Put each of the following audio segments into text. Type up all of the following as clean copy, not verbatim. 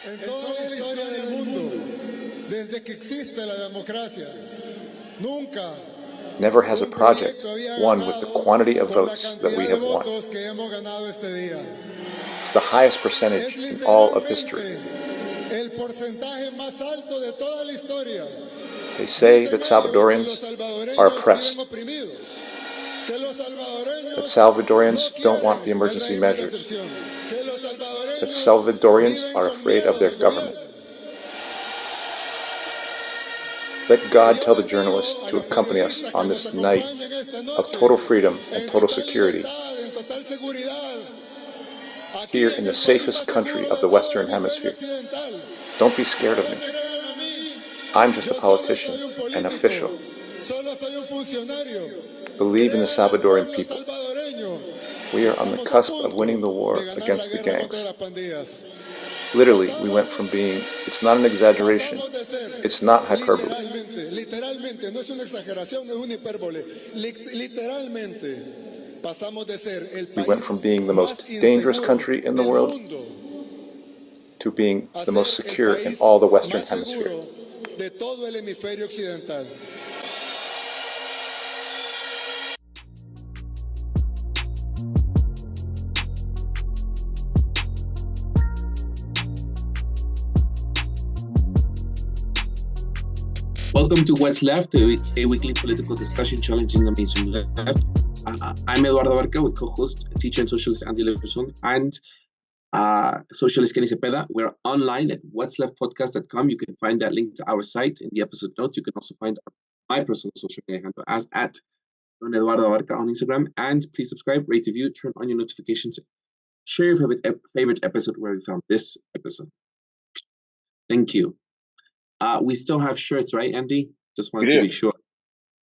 En toda la historia del mundo, desde que existe la democracia, nunca never has a project won with the quantity of votes that we have won. que hemos ganado este día. It's the highest percentage in all of history. El porcentaje más alto de toda la historia. They say that Salvadorians are oppressed, that Salvadorians don't want the emergency measures, that Salvadorians are afraid of their government. Let God tell the journalists to accompany us on this night of total freedom and total security here in the safest country of the Western Hemisphere. Don't be scared of me. I'm just a politician, an official. Believe in the Salvadorian people. We are on the cusp of winning the war against the gangs. Literally, we went from being, it's not an exaggeration, it's not hyperbole. We went from being the most dangerous country in the world to being the most secure in all the Western Hemisphere. Welcome to What's Left, a weekly political discussion challenging the mainstream left. I'm Eduardo with co-host, teacher and socialist Andy Leverson, and socialist Kenny Cepeda. We're online at what'sleftpodcast.com. You can find that link to our site in the episode notes. You can also find my personal social media handle as at Don Eduardo Abarca on Instagram. And please subscribe, rate, review, turn on your notifications, share your favorite episode where we found this episode. Thank you. We still have shirts, right, Andy? Just wanted to be sure.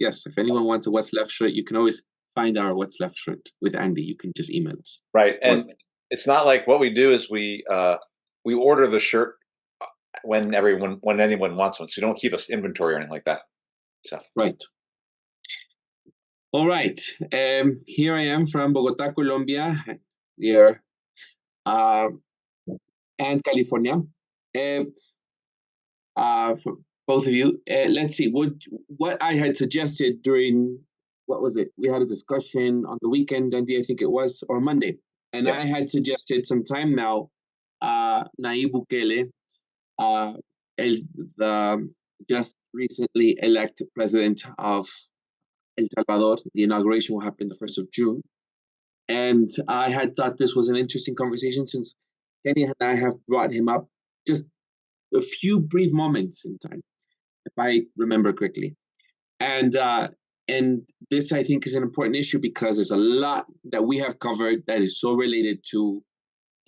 Yes, if anyone wants a What's Left shirt, you can always find our What's Left shirt with Andy. You can just email us. Right, and it's not like what we do is we order the shirt when anyone wants one, so you don't keep us inventory or anything like that. So right. All right. Here I am from Bogota, Colombia, here, and California. For both of you, let's see what I had suggested during, what was it? We had a discussion on the weekend, Andy, I think it was, or Monday. And I had suggested some time now, Nayib Bukele, is the just recently elected president of El Salvador. The inauguration will happen the 1st of June. And I had thought this was an interesting conversation since Kenny and I have brought him up just a few brief moments in time, if I remember correctly. And this, I think, is an important issue because there's a lot that we have covered that is so related to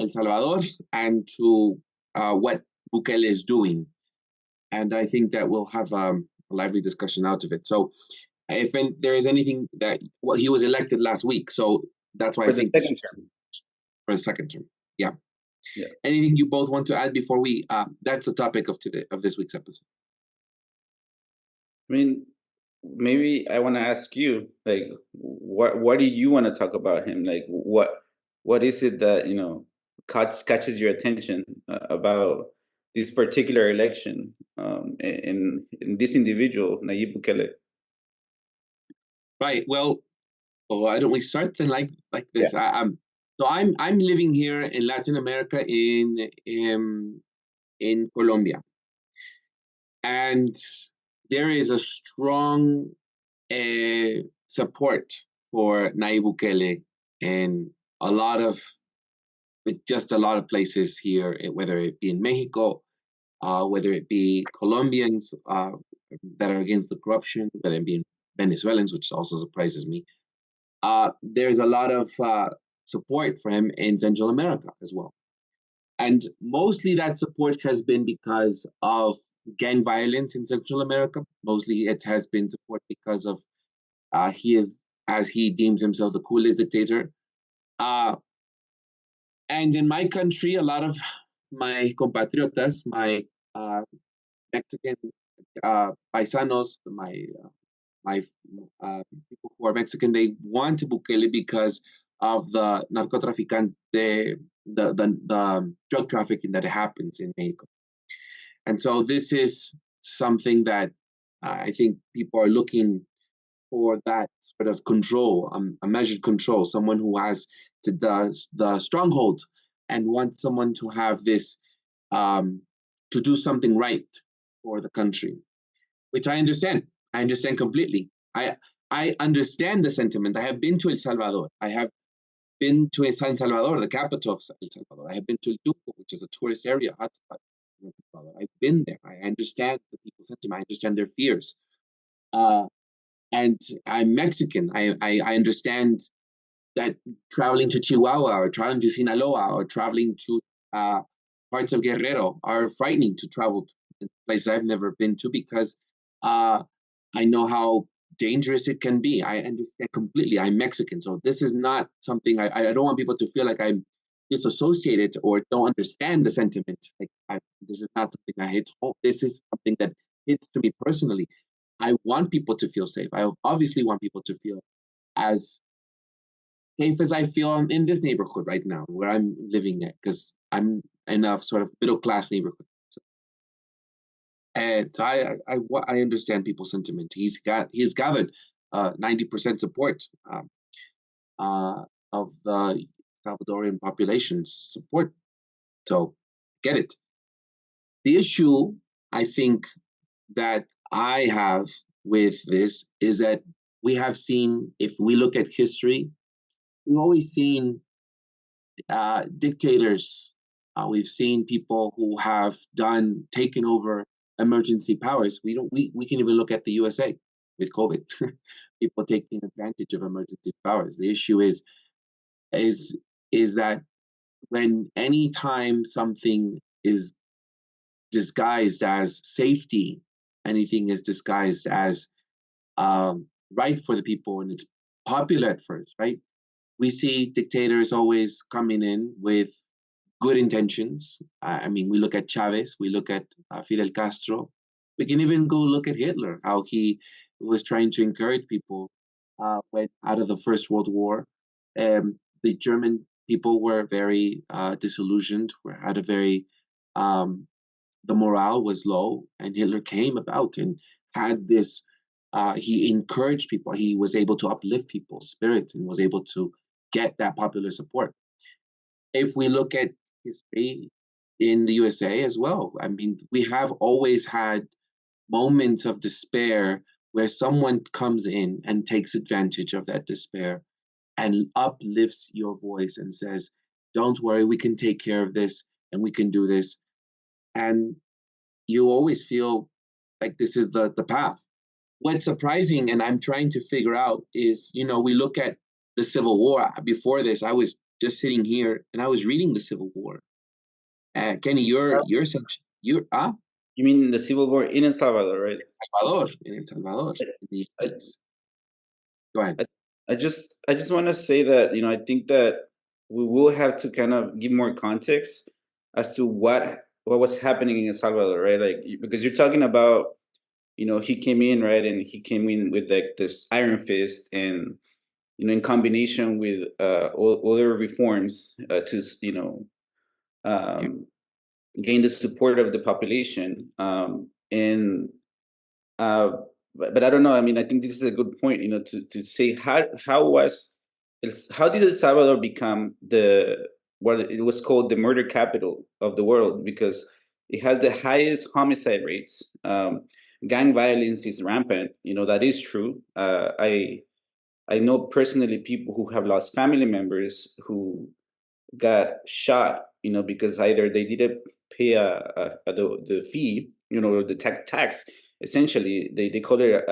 El Salvador and to what Bukele is doing. And I think that we'll have a lively discussion out of it. So if there is anything that, well, he was elected last week, so that's why I think for the second term. Yeah. Anything you both want to add before we? That's the topic of this week's episode. I mean, maybe I want to ask you, like, what do you want to talk about him? Like, what is it that catches your attention about this particular election in this individual, Nayib Bukele? Right. Well, why don't we start then like this? Yeah. So I'm living here in Latin America in Colombia, and there is a strong support for Nayib Bukele in a lot of places here, whether it be in Mexico, whether it be Colombians that are against the corruption, whether it be Venezuelans, which also surprises me. There's a lot of support for him in Central America as well. And mostly that support has been because of gang violence in Central America. Mostly it has been support because of he is, as he deems himself, the coolest dictator. And in my country, a lot of my compatriotas, my Mexican paisanos, my people who are Mexican, they want Bukele because of the narcotraficante the drug trafficking that happens in Mexico. And so this is something that I think people are looking for, that sort of control, a measured control, someone who has the stronghold and wants someone to have this, to do something right for the country, which I understand. I understand completely. I understand the sentiment. I have been to El Salvador. I have been to San Salvador, the capital of El Salvador. I have been to El Tuco, which is a tourist area hotspot. I've been there. I understand the people's sentiment. I understand their fears. And I'm Mexican. I understand that traveling to Chihuahua or traveling to Sinaloa or traveling to parts of Guerrero are frightening to travel to places I've never been to, because I know how dangerous it can be. I understand completely. I'm Mexican, so this is not something I don't want people to feel like I'm disassociated or don't understand the sentiment. This is not something I hit home. This is something that hits to me personally. I want people to feel safe. I obviously want people to feel as safe as I feel in this neighborhood right now, where I'm living at, because I'm in a sort of middle class neighborhood. And so I understand people's sentiment. He's gathered 90% support of the Salvadorian population's support. So get it. The issue I think that I have with this is that we have seen, if we look at history, we've always seen dictators. We've seen people who have taken over emergency powers. We can even look at the USA with COVID. People taking advantage of emergency powers. The issue is that when any time something is disguised as safety, anything is disguised as right for the people, and it's popular at first, right? We see dictators always coming in with good intentions. I mean, we look at Chavez, we look at Fidel Castro. We can even go look at Hitler, how he was trying to encourage people when out of the First World War. The German people were very disillusioned, had a very, the morale was low, and Hitler came about and had this, he encouraged people. He was able to uplift people's spirit and was able to get that popular support. If we look at history in the USA as well, I mean, we have always had moments of despair where someone comes in and takes advantage of that despair and uplifts your voice and says, don't worry, we can take care of this and we can do this. And you always feel like this is the path. What's surprising, and I'm trying to figure out, is, we look at the Civil War. Before this, I was just sitting here and I was reading the Civil War. Kenny, you're you mean the Civil War in El Salvador, right? In El Salvador. Go ahead. I just want to say that I think that we will have to kind of give more context as to what was happening in El Salvador, right? Like, because you're talking about he came in, right, and he came in with like this iron fist, and in combination with other reforms to gain the support of the population, and but I don't know. I mean, I think this is a good point, to say how did El Salvador become what it was called the murder capital of the world, because it has the highest homicide rates. Gang violence is rampant. That is true. I know personally people who have lost family members who got shot, because either they didn't pay the fee, the tax. Essentially, they call it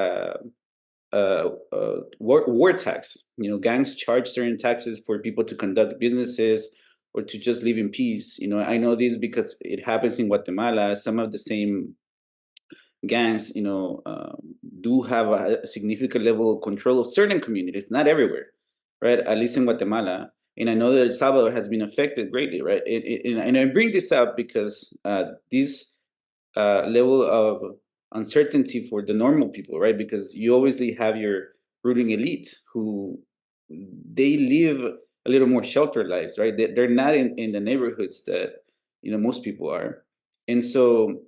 war tax. Gangs charge certain taxes for people to conduct businesses or to just live in peace. I know this because it happens in Guatemala. Some of the same gangs, do have a significant level of control of certain communities, not everywhere, right? At least in Guatemala. And I know that El Salvador has been affected greatly, right? And I bring this up because this level of uncertainty for the normal people, right? Because you obviously have your ruling elite who they live a little more sheltered lives, right? They're not in the neighborhoods that, you know, most people are. And so,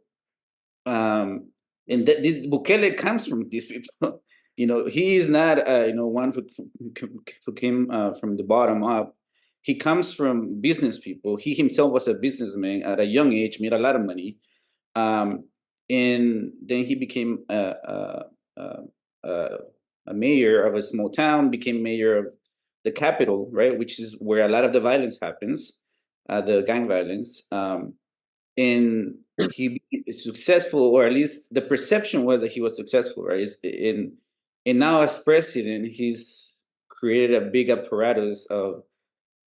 and this Bukele comes from these people. You know, he is not, you know, one who came from the bottom up. He comes from business people. He himself was a businessman at a young age, made a lot of money, and then he became a mayor of a small town, became mayor of the capital, right, which is where a lot of the violence happens, the gang violence. And he is successful, or at least the perception was that he was successful, right? And now as president, he's created a big apparatus of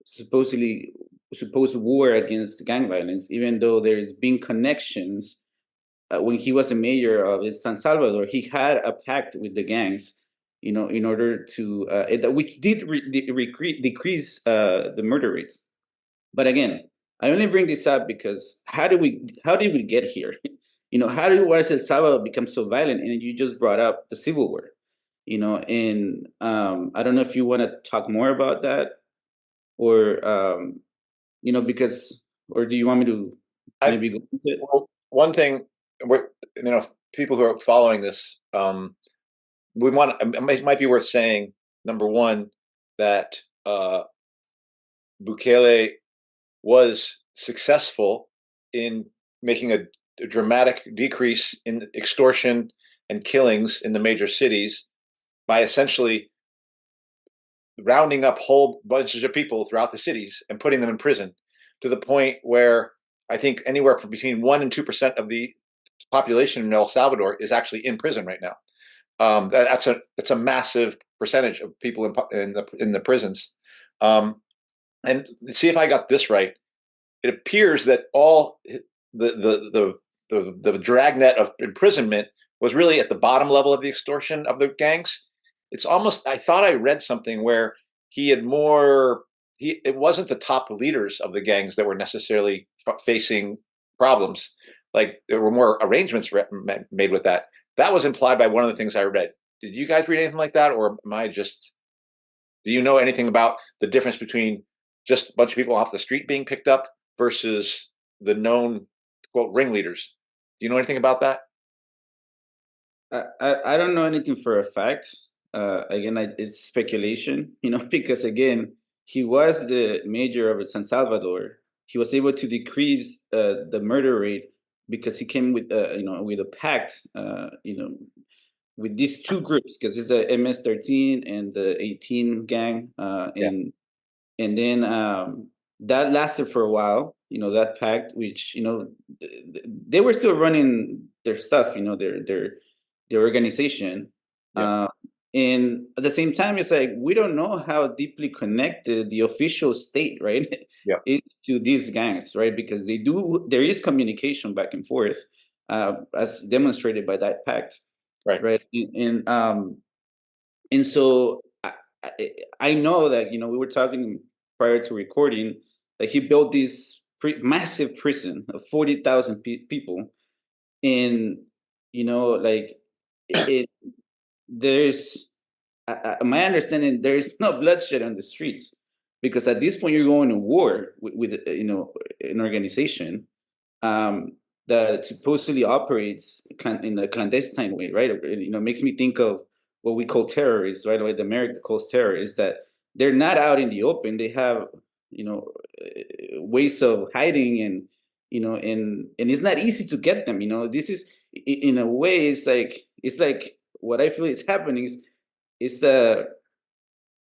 supposed war against gang violence, even though there's been connections. When he was the mayor of San Salvador, he had a pact with the gangs, you know, in order to which did decrease the murder rates. But again, I only bring this up because how did we get here? You know, how did El Salvador become so violent? And you just brought up the civil war, you know, and I don't know if you want to talk more about that, or you know, because, or do you want me to maybe go into it? Well, one thing, you know, people who are following this, we want. It might be worth saying, number one, that Bukele was successful in making a dramatic decrease in extortion and killings in the major cities by essentially rounding up whole bunches of people throughout the cities and putting them in prison, to the point where I think anywhere from between 1% and 2% of the population in El Salvador is actually in prison right now. That's a massive percentage of people in the prisons. And see if I got this right. It appears that all the dragnet of imprisonment was really at the bottom level of the extortion of the gangs. It's almost, I thought I read something where he had more. It wasn't the top leaders of the gangs that were necessarily facing problems. Like, there were more arrangements made with that. That was implied by one of the things I read. Did you guys read anything like that, or am I just? Do you know anything about the difference between just a bunch of people off the street being picked up versus the known, quote, ringleaders? Do you know anything about that? I don't know anything for a fact. Again, it's speculation, you know, because again, he was the mayor of San Salvador. He was able to decrease the murder rate because he came with, you know, with a pact, you know, with these two groups, because it's the MS-13 and the 18 gang, and then that lasted for a while, you know, that pact, which, you know, they were still running their stuff, you know, their organization. And at the same time, it's like, we don't know how deeply connected the official state, right, is to these gangs, right? Because there is communication back and forth, as demonstrated by that pact, right? And so I know that, you know, we were talking prior to recording that he built this massive prison of 40,000 people, and, you know, like, there's my understanding, there is no bloodshed on the streets, because at this point you're going to war with you know, an organization that supposedly operates in a clandestine way, right? You know, makes me think of what we call terrorists, right? What America calls terrorists, that they're not out in the open. They have, you know, ways of hiding, and, you know, and it's not easy to get them. You know, this is, in a way, it's like what I feel is happening is the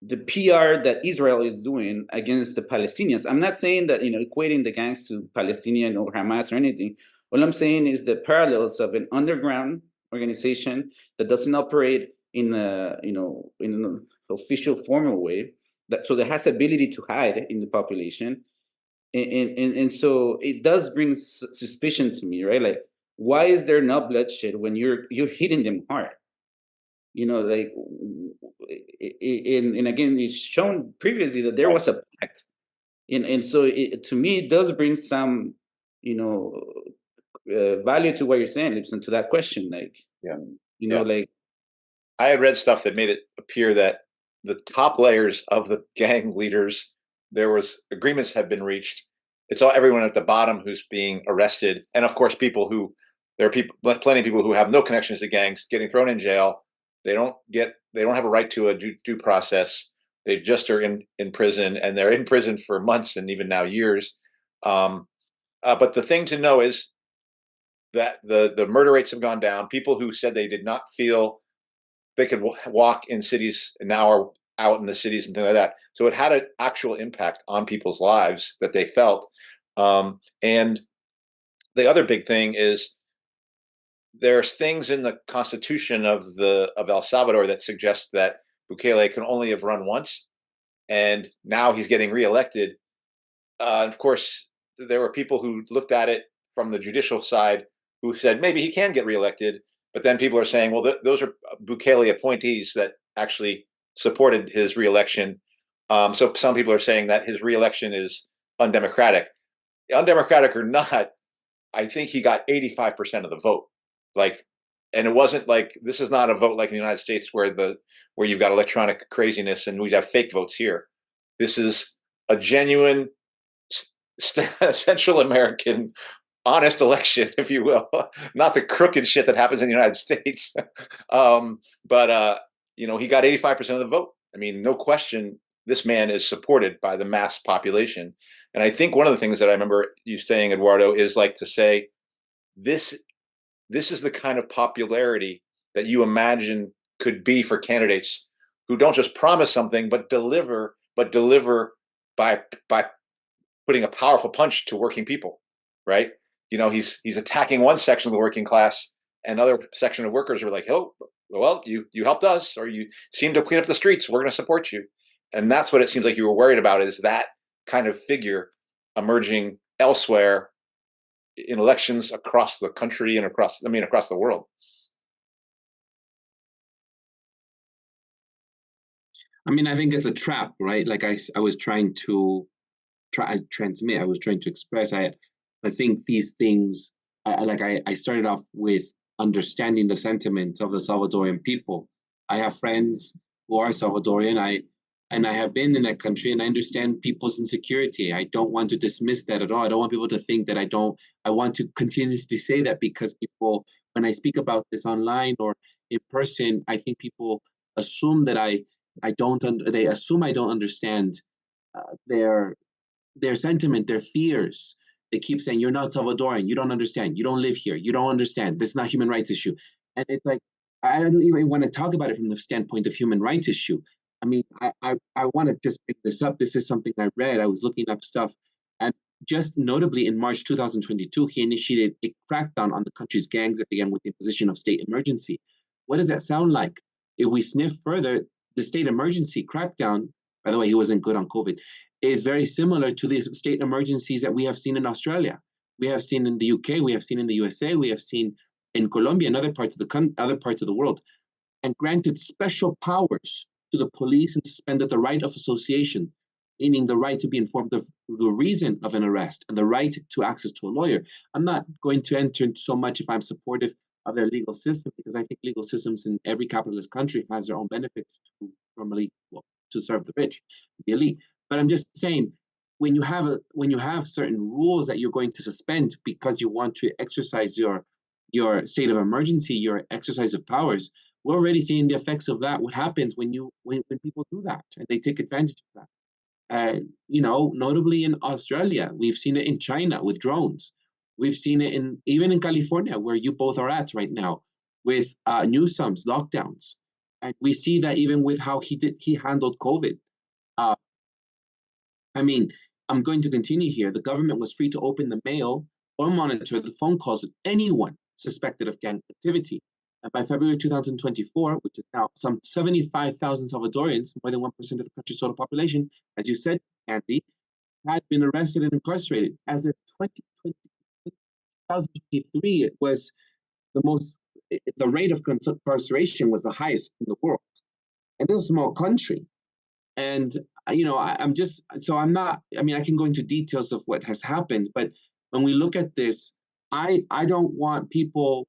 PR that Israel is doing against the Palestinians. I'm not saying that, you know, equating the gangs to Palestinian or Hamas or anything. All I'm saying is the parallels of an underground organization that doesn't operate in a, you know, in an official formal way, so that has ability to hide in the population, and so it does bring suspicion to me, right? Like, why is there not bloodshed when you're hitting them hard? You know, like, and again, it's shown previously that there was a pact, and so to me, it does bring some, you know, value to what you're saying, Lipson, to that question. Like, you know, like, I had read stuff that made it appear that the top layers of the gang leaders there was agreements have been reached. It's all everyone at the bottom who's being arrested, and of course, there are plenty of people who have no connections to gangs getting thrown in jail. They don't have a right to a due process. They just are in prison, and they're in prison for months and even now years. But the thing to know is that the murder rates have gone down. People who said they did not feel they could walk in cities now are out in the cities and things like that. So it had an actual impact on people's lives that they felt. And the other big thing is there's things in the constitution of El Salvador that suggest that Bukele can only have run once, and now he's getting reelected. Of course, there were people who looked at it from the judicial side who said maybe he can get reelected, but then people are saying, well, those are Bukele appointees that actually supported his reelection. So some people are saying that his reelection is undemocratic. Undemocratic or not, I think he got 85% of the vote. And it wasn't like, this is not a vote like in the United States where you've got electronic craziness and we have fake votes here. This is a genuine Central American honest election, if you will, not the crooked shit that happens in the United States. But he got 85% of the vote. I mean, no question, this man is supported by the mass population. And I think one of the things that I remember you saying, Eduardo, is like to say, this is the kind of popularity that you imagine could be for candidates who don't just promise something, but deliver by putting a powerful punch to working people, right? He's attacking one section of the working class, and another section of workers are like, oh, well, you helped us, or you seem to clean up the streets, we're going to support you. And that's what it seems like you were worried about, is that kind of figure emerging elsewhere in elections across the country and across the world. I mean, I think it's a trap, right? Like I was trying to transmit, I was trying to express. I think these things, I started off with understanding the sentiment of the Salvadorian people. I have friends who are Salvadorian. I have been in that country, and I understand people's insecurity. I don't want to dismiss that at all. I don't want people to think that I want to continuously say that, because people, when I speak about this online or in person, I think people assume that they assume I don't understand their sentiment, their fears. They keep saying, you're not Salvadorian, you don't understand, you don't live here, you don't understand, this is not a human rights issue. And it's like, I don't even want to talk about it from the standpoint of human rights issue. I mean, I want to just pick this up. This is something I read. I was looking up stuff. And just notably, in March 2022, he initiated a crackdown on the country's gangs that began with the imposition of state emergency. What does that sound like? If we sniff further, the state emergency crackdown, by the way, he wasn't good on COVID, is very similar to these state emergencies that we have seen in Australia. We have seen in the UK, we have seen in the USA, we have seen in Colombia and other parts of the world, and granted special powers to the police and suspended the right of association, meaning the right to be informed of the reason of an arrest and the right to access to a lawyer. I'm not going to enter into so much if I'm supportive of their legal system, because I think legal systems in every capitalist country has their own benefits to serve the rich, the elite. But I'm just saying, when you have certain rules that you're going to suspend because you want to exercise your state of emergency, your exercise of powers, we're already seeing the effects of that. What happens when people do that and they take advantage of that? Notably in Australia, we've seen it in China with drones. We've seen it even in California, where you both are at right now, with Newsom's lockdowns, and we see that even with how he handled COVID. I mean, I'm going to continue here. The government was free to open the mail or monitor the phone calls of anyone suspected of gang activity. And by February 2024, which is now some 75,000 Salvadorians, more than 1% of the country's total population, as you said, Andy, had been arrested and incarcerated. As of 2023, it was the rate of incarceration was the highest in the world. And this is a small country. And, I can go into details of what has happened, but when we look at this, I don't want people,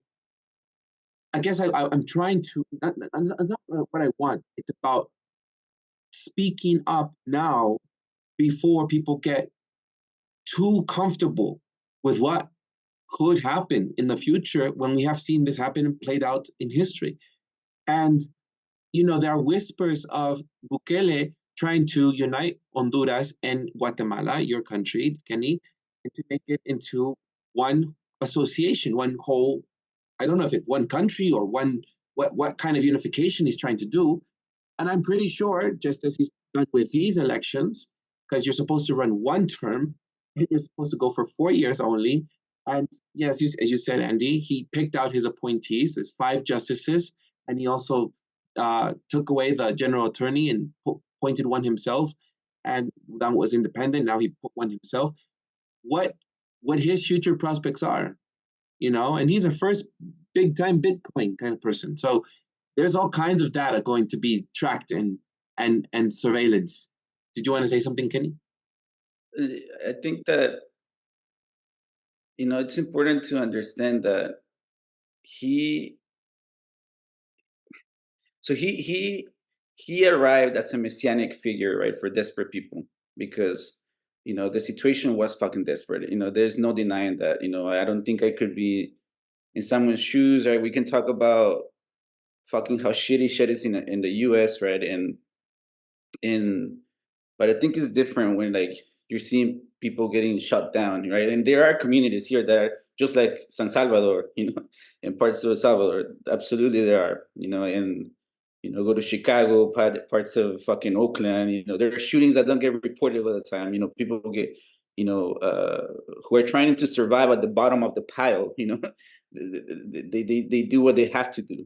I guess I'm trying to, that's not what I want. It's about speaking up now before people get too comfortable with what could happen in the future when we have seen this happen and played out in history. And, there are whispers of Bukele trying to unite Honduras and Guatemala, your country, Kenny, and to make it into one association, one whole, I don't know if it's one country or what kind of unification he's trying to do. And I'm pretty sure, just as he's done with these elections, because you're supposed to run one term, and you're supposed to go for 4 years only. And yes, as you said, Andy, he picked out his appointees. There's 5 justices, and he also took away the general attorney and appointed one himself. And that was independent. Now he put one himself. What his future prospects are, and he's a first big time Bitcoin kind of person. So there's all kinds of data going to be tracked and surveillance. Did you want to say something, Kenny? I think that, it's important to understand that he arrived as a messianic figure, right, for desperate people, because, the situation was fucking desperate. There's no denying that. I don't think I could be in someone's shoes, right? We can talk about fucking how shitty shit is in the US, right? But I think it's different when, like, you're seeing people getting shut down, right? And there are communities here that are just like San Salvador, in parts of El Salvador. Absolutely there are, and, go to Chicago, parts of fucking Oakland, there are shootings that don't get reported all the time. People get, who are trying to survive at the bottom of the pile, they do what they have to do,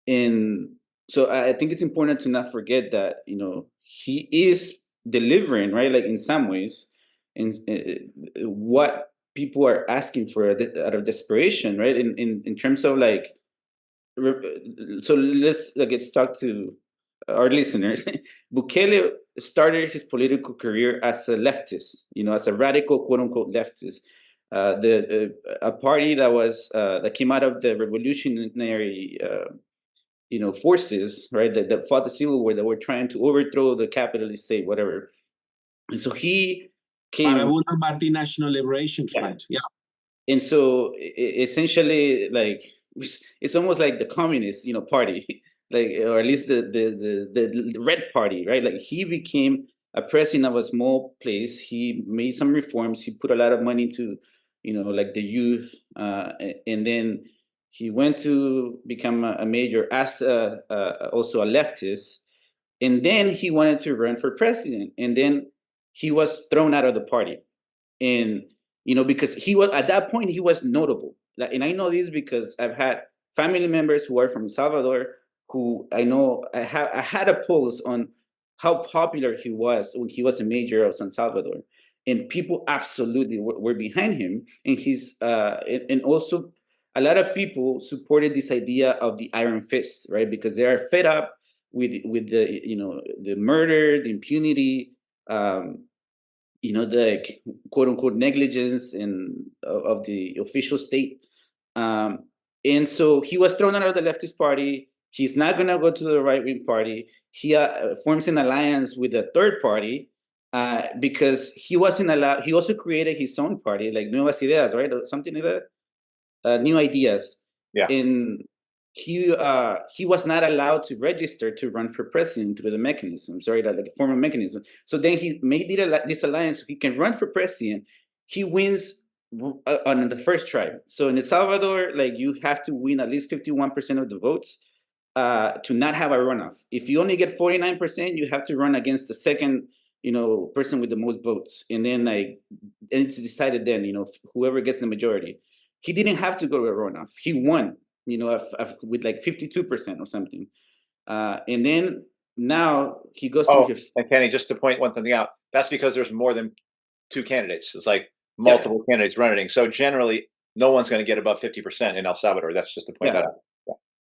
and so I think it's important to not forget that, he is delivering, right? Like, in some ways, in what people are asking for out of desperation, right? In terms of, like, so let's talk to our listeners. Bukele started his political career as a leftist, as a radical, quote unquote, leftist. A party that came out of the revolutionary forces, right, that fought the civil war, that were trying to overthrow the capitalist state, whatever. And so he came. Marabunta Marti National Liberation Front, yeah. And so essentially, like, it's almost like the communist, party, like, or at least the red party, right? Like, he became a president of a small place. He made some reforms. He put a lot of money to, like, the youth, and then he went to become a major as also a leftist. And then he wanted to run for president. And then he was thrown out of the party. And, because he was, at that point, he was notable. And I know this because I've had family members who are from Salvador, who I know I had a pulse on how popular he was when he was a mayor of San Salvador. And people absolutely were behind him. And and also a lot of people supported this idea of the iron fist, right? Because they are fed up with the, the murder, the impunity, the quote unquote negligence of the official state. And so he was thrown out of the leftist party. He's not going to go to the right wing party. He forms an alliance with a third party because he wasn't allowed. He also created his own party, like Nuevas Ideas, right? Or something like that. New Ideas. Yeah. And he was not allowed to register to run for president through the mechanism, the formal mechanism. So then he made this alliance so he can run for president. He wins on the first try. So in El Salvador, like, you have to win at least 51% of the votes to not have a runoff. If you only get 49%, you have to run against the second, person with the most votes. And then, like, and it's decided then, whoever gets the majority. He didn't have to go to a runoff. He won, with like 52% or something. And then now he goes to his. And Kenny, just to point one thing out, that's because there's more than 2 candidates. It's like multiple candidates running. So generally, no one's going to get above 50% in El Salvador. That's just to point that out.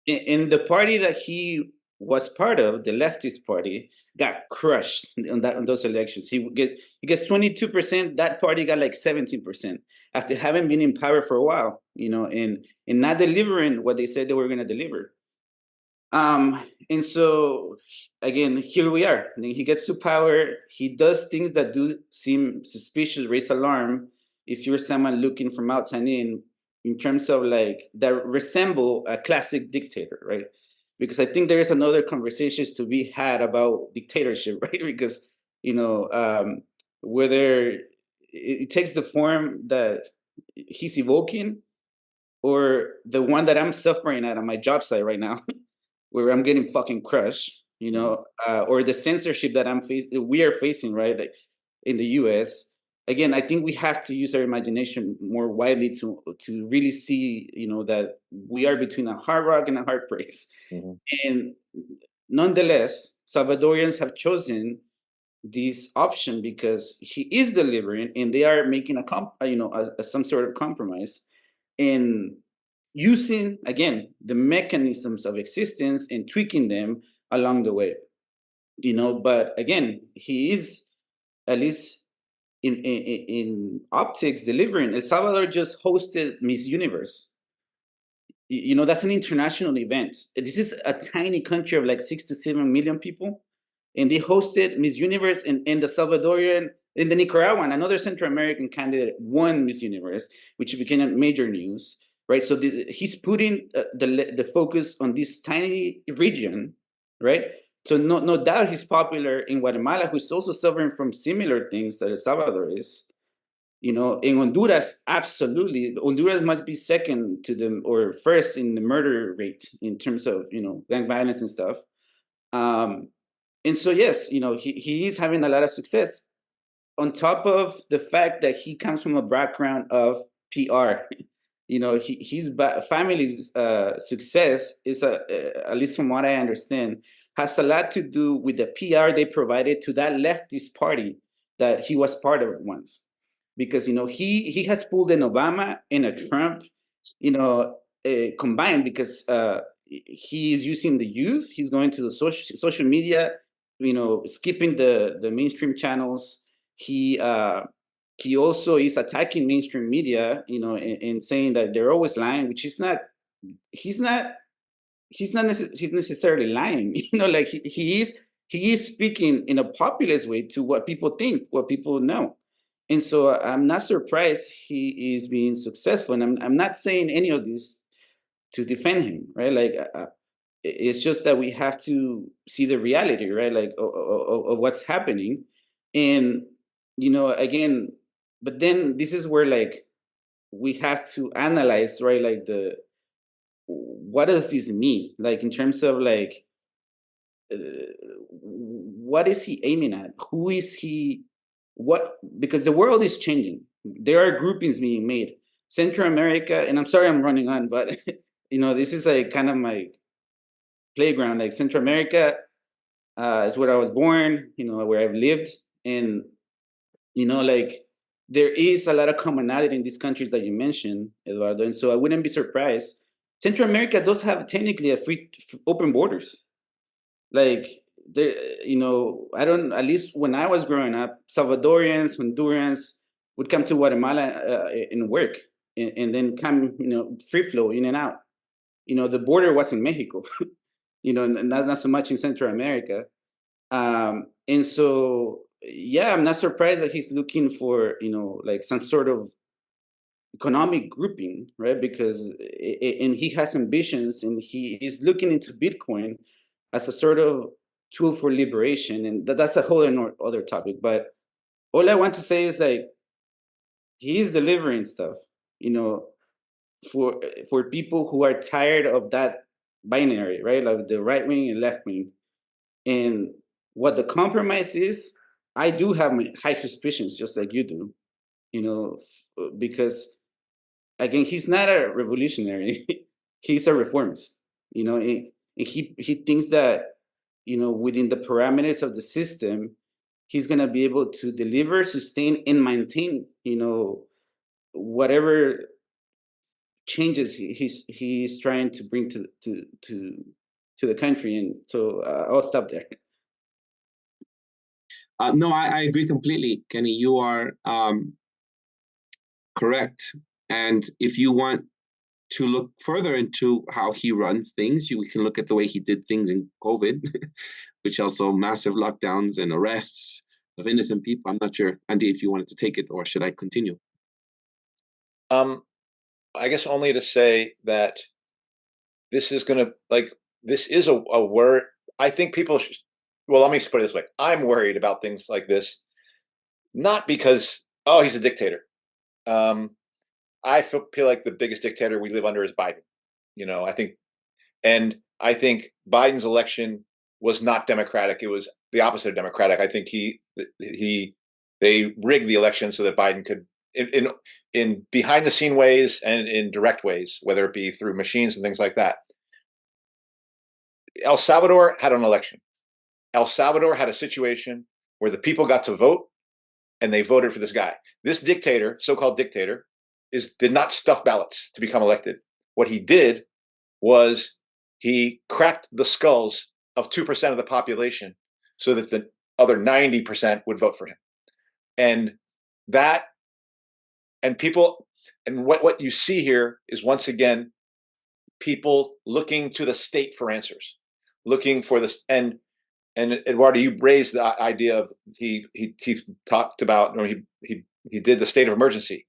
Yeah. In the party that he was part of, the leftist party, got crushed on those elections. He gets 22%. That party got like 17% after having been in power for a while, and not delivering what they said they were going to deliver. And so again, here we are. And then he gets to power. He does things that do seem suspicious, raise alarm if you're someone looking from outside in terms of like that resemble a classic dictator, right? Because I think there is another conversations to be had about dictatorship, right? Because whether it takes the form that he's evoking or the one that I'm suffering at on my job site right now, where I'm getting fucking crushed, or the censorship that we are facing, right, like in the U.S. Again, I think we have to use our imagination more widely to really see, that we are between a hard rock and a hard place. Mm-hmm. And nonetheless, Salvadorians have chosen this option because he is delivering, and they are making some sort of compromise, and using again the mechanisms of existence and tweaking them along the way. But again, he is at least in optics delivering. El Salvador just hosted Miss Universe. That's an international event. This is a tiny country of like 6 to 7 million people, and they hosted Miss Universe, and the Salvadorian and the Nicaraguan, another Central American candidate, won Miss Universe, which became a major news, right? So he's putting the focus on this tiny region, right? So no doubt he's popular in Guatemala, who's also suffering from similar things that El Salvador is. In Honduras, absolutely. Honduras must be second to them or first in the murder rate in terms of, gang violence and stuff. And so, yes, he is having a lot of success on top of the fact that he comes from a background of PR. His family's success is, at least from what I understand, has a lot to do with the PR they provided to that leftist party that he was part of once. Because he has pulled an Obama and a Trump, combined, because he is using the youth. He's going to the social media, skipping the mainstream channels. He also is attacking mainstream media, and saying that they're always lying, which is not. He's not necessarily lying. Like he is speaking in a populist way to what people think, what people know. And so I'm not surprised he is being successful. And I'm not saying any of this to defend him, right? Like, it's just that we have to see the reality, right? Like, of what's happening. And, again, but then this is where, like, we have to analyze, right? Like, what does this mean? Like, in terms of, like, what is he aiming at? Who is he? What? Because the world is changing. There are groupings being made. Central America, and I'm sorry I'm running on, but this is like kind of my playground. Like Central America is where I was born. Where I've lived, and like there is a lot of commonality in these countries that you mentioned, Eduardo. And so I wouldn't be surprised. Central America does have technically a free, open borders. Like there, at least when I was growing up, Salvadorians, Hondurans would come to Guatemala and work, and then come, free flow in and out. The border was in Mexico, not so much in Central America. And so, yeah, I'm not surprised that he's looking for, like some sort of economic grouping, right? Because, and he has ambitions, and he is looking into Bitcoin as a sort of tool for liberation. And that's a whole other topic. But all I want to say is, like, he is delivering stuff, for people who are tired of that binary, right? Like the right wing and left wing. And what the compromise is, I do have my high suspicions, just like you do, because again, he's not a revolutionary. He's a reformist, and he thinks that, within the parameters of the system, he's going to be able to deliver, sustain, and maintain, whatever changes he's trying to bring to the country. And so I'll stop there. No, I agree completely, Kenny. You are correct. And if you want to look further into how he runs things. We can look at the way he did things in COVID, which also massive lockdowns and arrests of innocent people. I'm not sure, Andy, if you wanted to take it, or should I continue? I guess only to say that this is going to, this is a word. I think people should, well, let me put it this way. I'm worried about things like this, not because, oh, he's a dictator. I feel like the biggest dictator we live under is Biden. I think Biden's election was not democratic. It was the opposite of democratic. I think they rigged the election so that Biden could, in behind the scene ways and in direct ways, whether it be through machines and things like that. El Salvador had an election. El Salvador had a situation where the people got to vote and they voted for this guy. This dictator, so-called dictator, did not stuff ballots to become elected. What he did was he cracked the skulls of 2% of the population so that the other 90% would vote for him. And what you see here is, once again, people looking to the state for answers, looking for this. And Eduardo, you raised the idea of he talked about, or he did the state of emergency.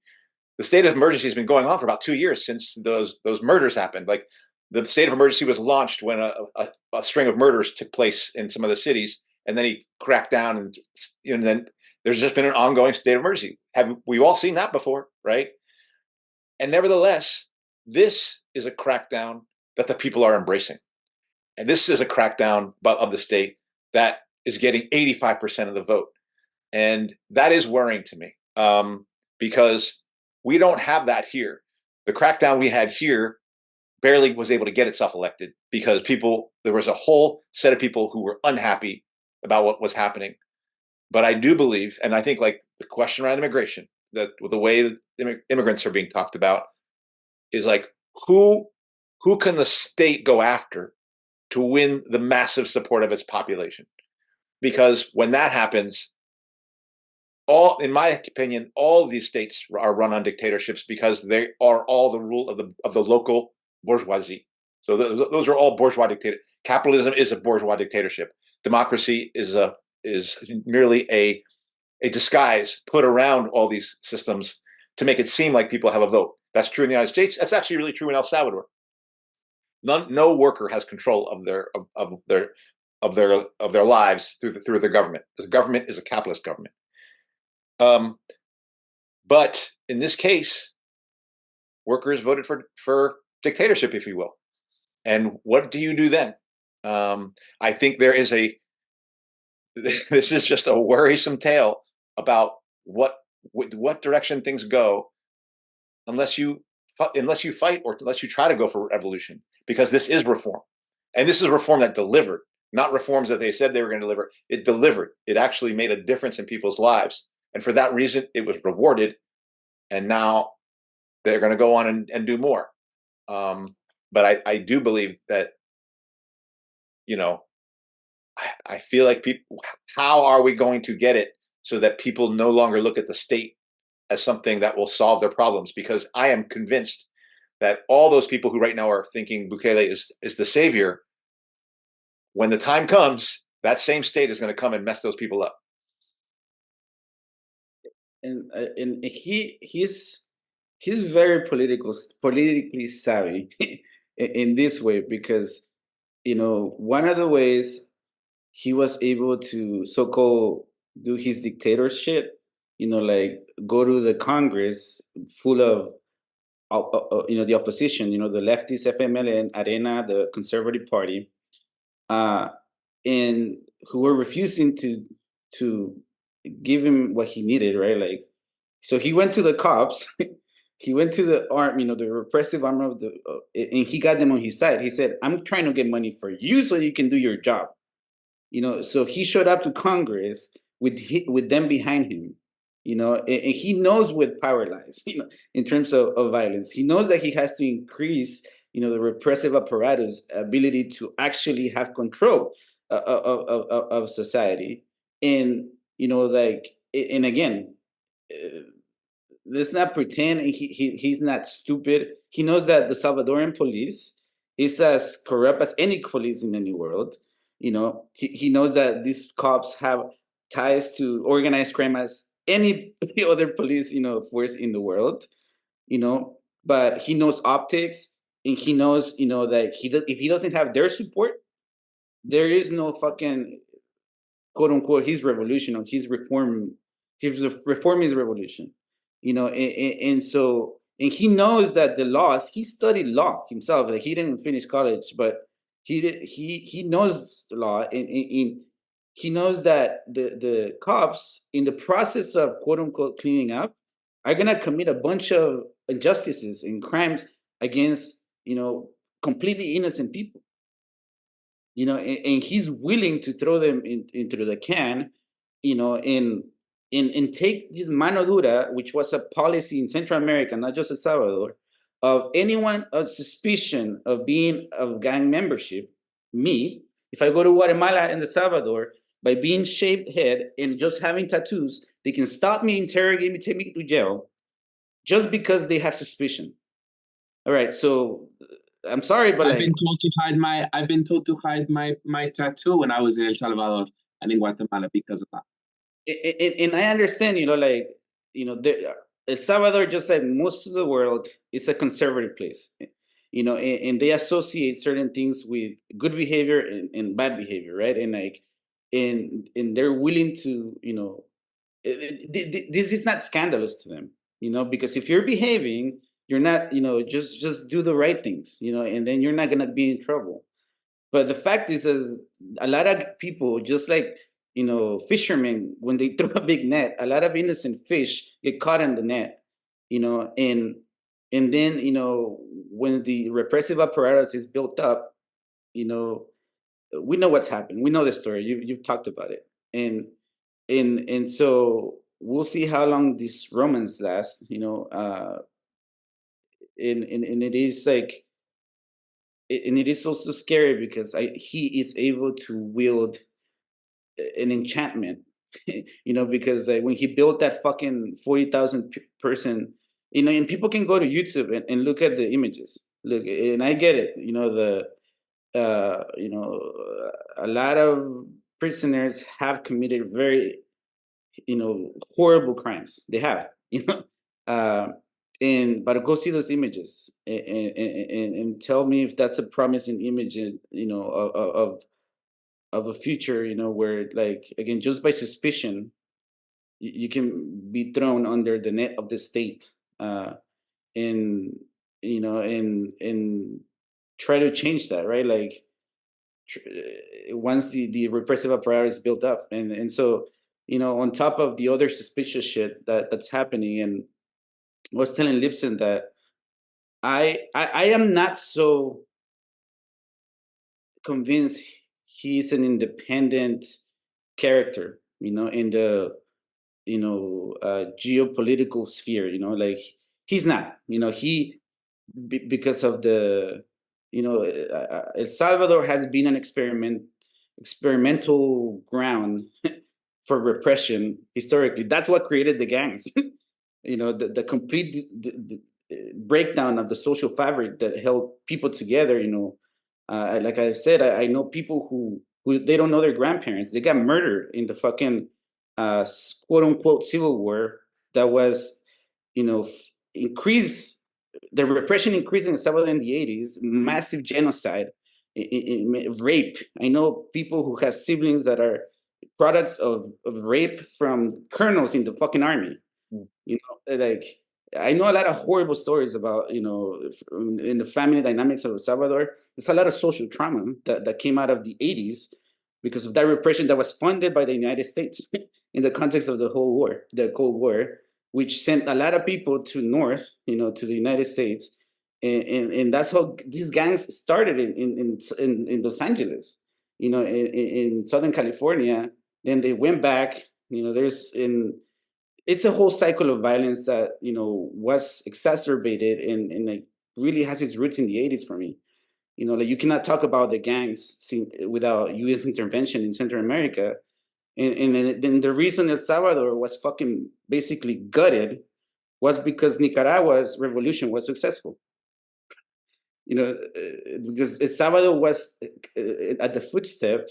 The state of emergency has been going on for about 2 years since those murders happened. Like, the state of emergency was launched when a string of murders took place in some of the cities, and then he cracked down, and then there's just been an ongoing state of emergency. We've all seen that before, right? And nevertheless, this is a crackdown that the people are embracing. And this is a crackdown of the state that is getting 85% of the vote. And that is worrying to me, because we don't have that here. The crackdown we had here barely was able to get itself elected because there was a whole set of people who were unhappy about what was happening. But I do believe, and I think, like, the question around immigration, that the way that immigrants are being talked about is like, who can the state go after to win the massive support of its population? Because when that happens, in my opinion, all of these states are run on dictatorships because they are all the rule of the local bourgeoisie. So those are all bourgeois dictators. Capitalism is a bourgeois dictatorship. Democracy is merely a disguise put around all these systems to make it seem like people have a vote. That's true in the United States. That's actually really true in El Salvador. No worker has control of their lives through their government. The government is a capitalist government. But in this case, workers voted for dictatorship, if you will. And what do you do then? I think this is just a worrisome tale about what direction things go, unless you fight, or unless you try to go for revolution, because this is reform. And this is reform that delivered, not reforms that they said they were going to deliver. It delivered. It actually made a difference in people's lives. And for that reason, it was rewarded. And now they're going to go on and do more. But I do believe that, I feel like how are we going to get it so that people no longer look at the state as something that will solve their problems? Because I am convinced that all those people who right now are thinking Bukele is the savior, when the time comes, that same state is going to come and mess those people up. And he's very politically savvy in this way, because one of the ways he was able to so-called do his dictatorship, like go to the Congress full of the opposition, the leftist FML and Arena, the Conservative Party, and who were refusing to give him what he needed, right? Like, so he went to the cops, he went to the arm, the repressive arm of and he got them on his side. He said, "I'm trying to get money for you so you can do your job." So he showed up to Congress with them behind him, and he knows what power lies, in terms of violence. He knows that he has to increase, the repressive apparatus' ability to actually have control of society. And, and again, let's not pretend he's not stupid. He knows that the Salvadoran police is as corrupt as any police in any world. He knows that these cops have ties to organized crime as any other police, force in the world. But he knows optics, and he knows, that if he doesn't have their support, there is no fucking quote unquote his revolution or his reform is revolution. And so, and he knows that the laws, he studied law himself. Like, he didn't finish college, but he knows the law, and he knows that the cops, in the process of quote unquote cleaning up, are gonna commit a bunch of injustices and crimes against, completely innocent people. And he's willing to throw them into the can, and take this mano dura, which was a policy in Central America, not just El Salvador, of anyone of suspicion of being of gang membership. Me, if I go to Guatemala and El Salvador, by being shaved head and just having tattoos, they can stop me, interrogate me, take me to jail, just because they have suspicion. All right, so I'm sorry, but I've been told to hide my tattoo when I was in El Salvador and in Guatemala because of that. And I understand, El Salvador, just like most of the world, is a conservative place, and they associate certain things with good behavior and bad behavior, right? And they're willing to, this is not scandalous to them, because if you're behaving, you're not, just do the right things, and then you're not gonna be in trouble. But the fact is, a lot of people, just like, fishermen, when they throw a big net, a lot of innocent fish get caught in the net, and then, when the repressive apparatus is built up, we know what's happened. We know the story. You've talked about it, and so we'll see how long this romance lasts. And it is like, and it is also scary because he is able to wield an enchantment, because when he built that fucking 40,000 person, and people can go to YouTube and look at the images. Look, and I get it, a lot of prisoners have committed very, horrible crimes. They have, but go see those images and tell me if that's a promising image, of a future, where, like, again, just by suspicion, you can be thrown under the net of the state, and and try to change that, right? Like, once the repressive apparatus is built up, and so, on top of the other suspicious shit that's happening. And I was telling Lipson that I am not so convinced he's an independent character, in the, geopolitical sphere, like, he's not, because of the, El Salvador has been an experimental ground for repression historically. That's what created the gangs. The complete breakdown of the social fabric that held people together. Like I said, I know people who they don't know their grandparents. They got murdered in the fucking quote unquote civil war that was, increased. The repression increased in El Salvador in the 80s, massive genocide, rape. I know people who have siblings that are products of rape from colonels in the fucking army. Like, I know a lot of horrible stories about, in the family dynamics of El Salvador. There's a lot of social trauma that came out of the 80s because of that repression that was funded by the United States in the context of the Cold War, which sent a lot of people to North, to the United States. And that's how these gangs started in Los Angeles, in Southern California. Then they went back, it's a whole cycle of violence that, was exacerbated and like really has its roots in the 80s for me. Like, you cannot talk about the gangs without U.S. intervention in Central America. And then the reason El Salvador was fucking basically gutted was because Nicaragua's revolution was successful. Because El Salvador was at the footstep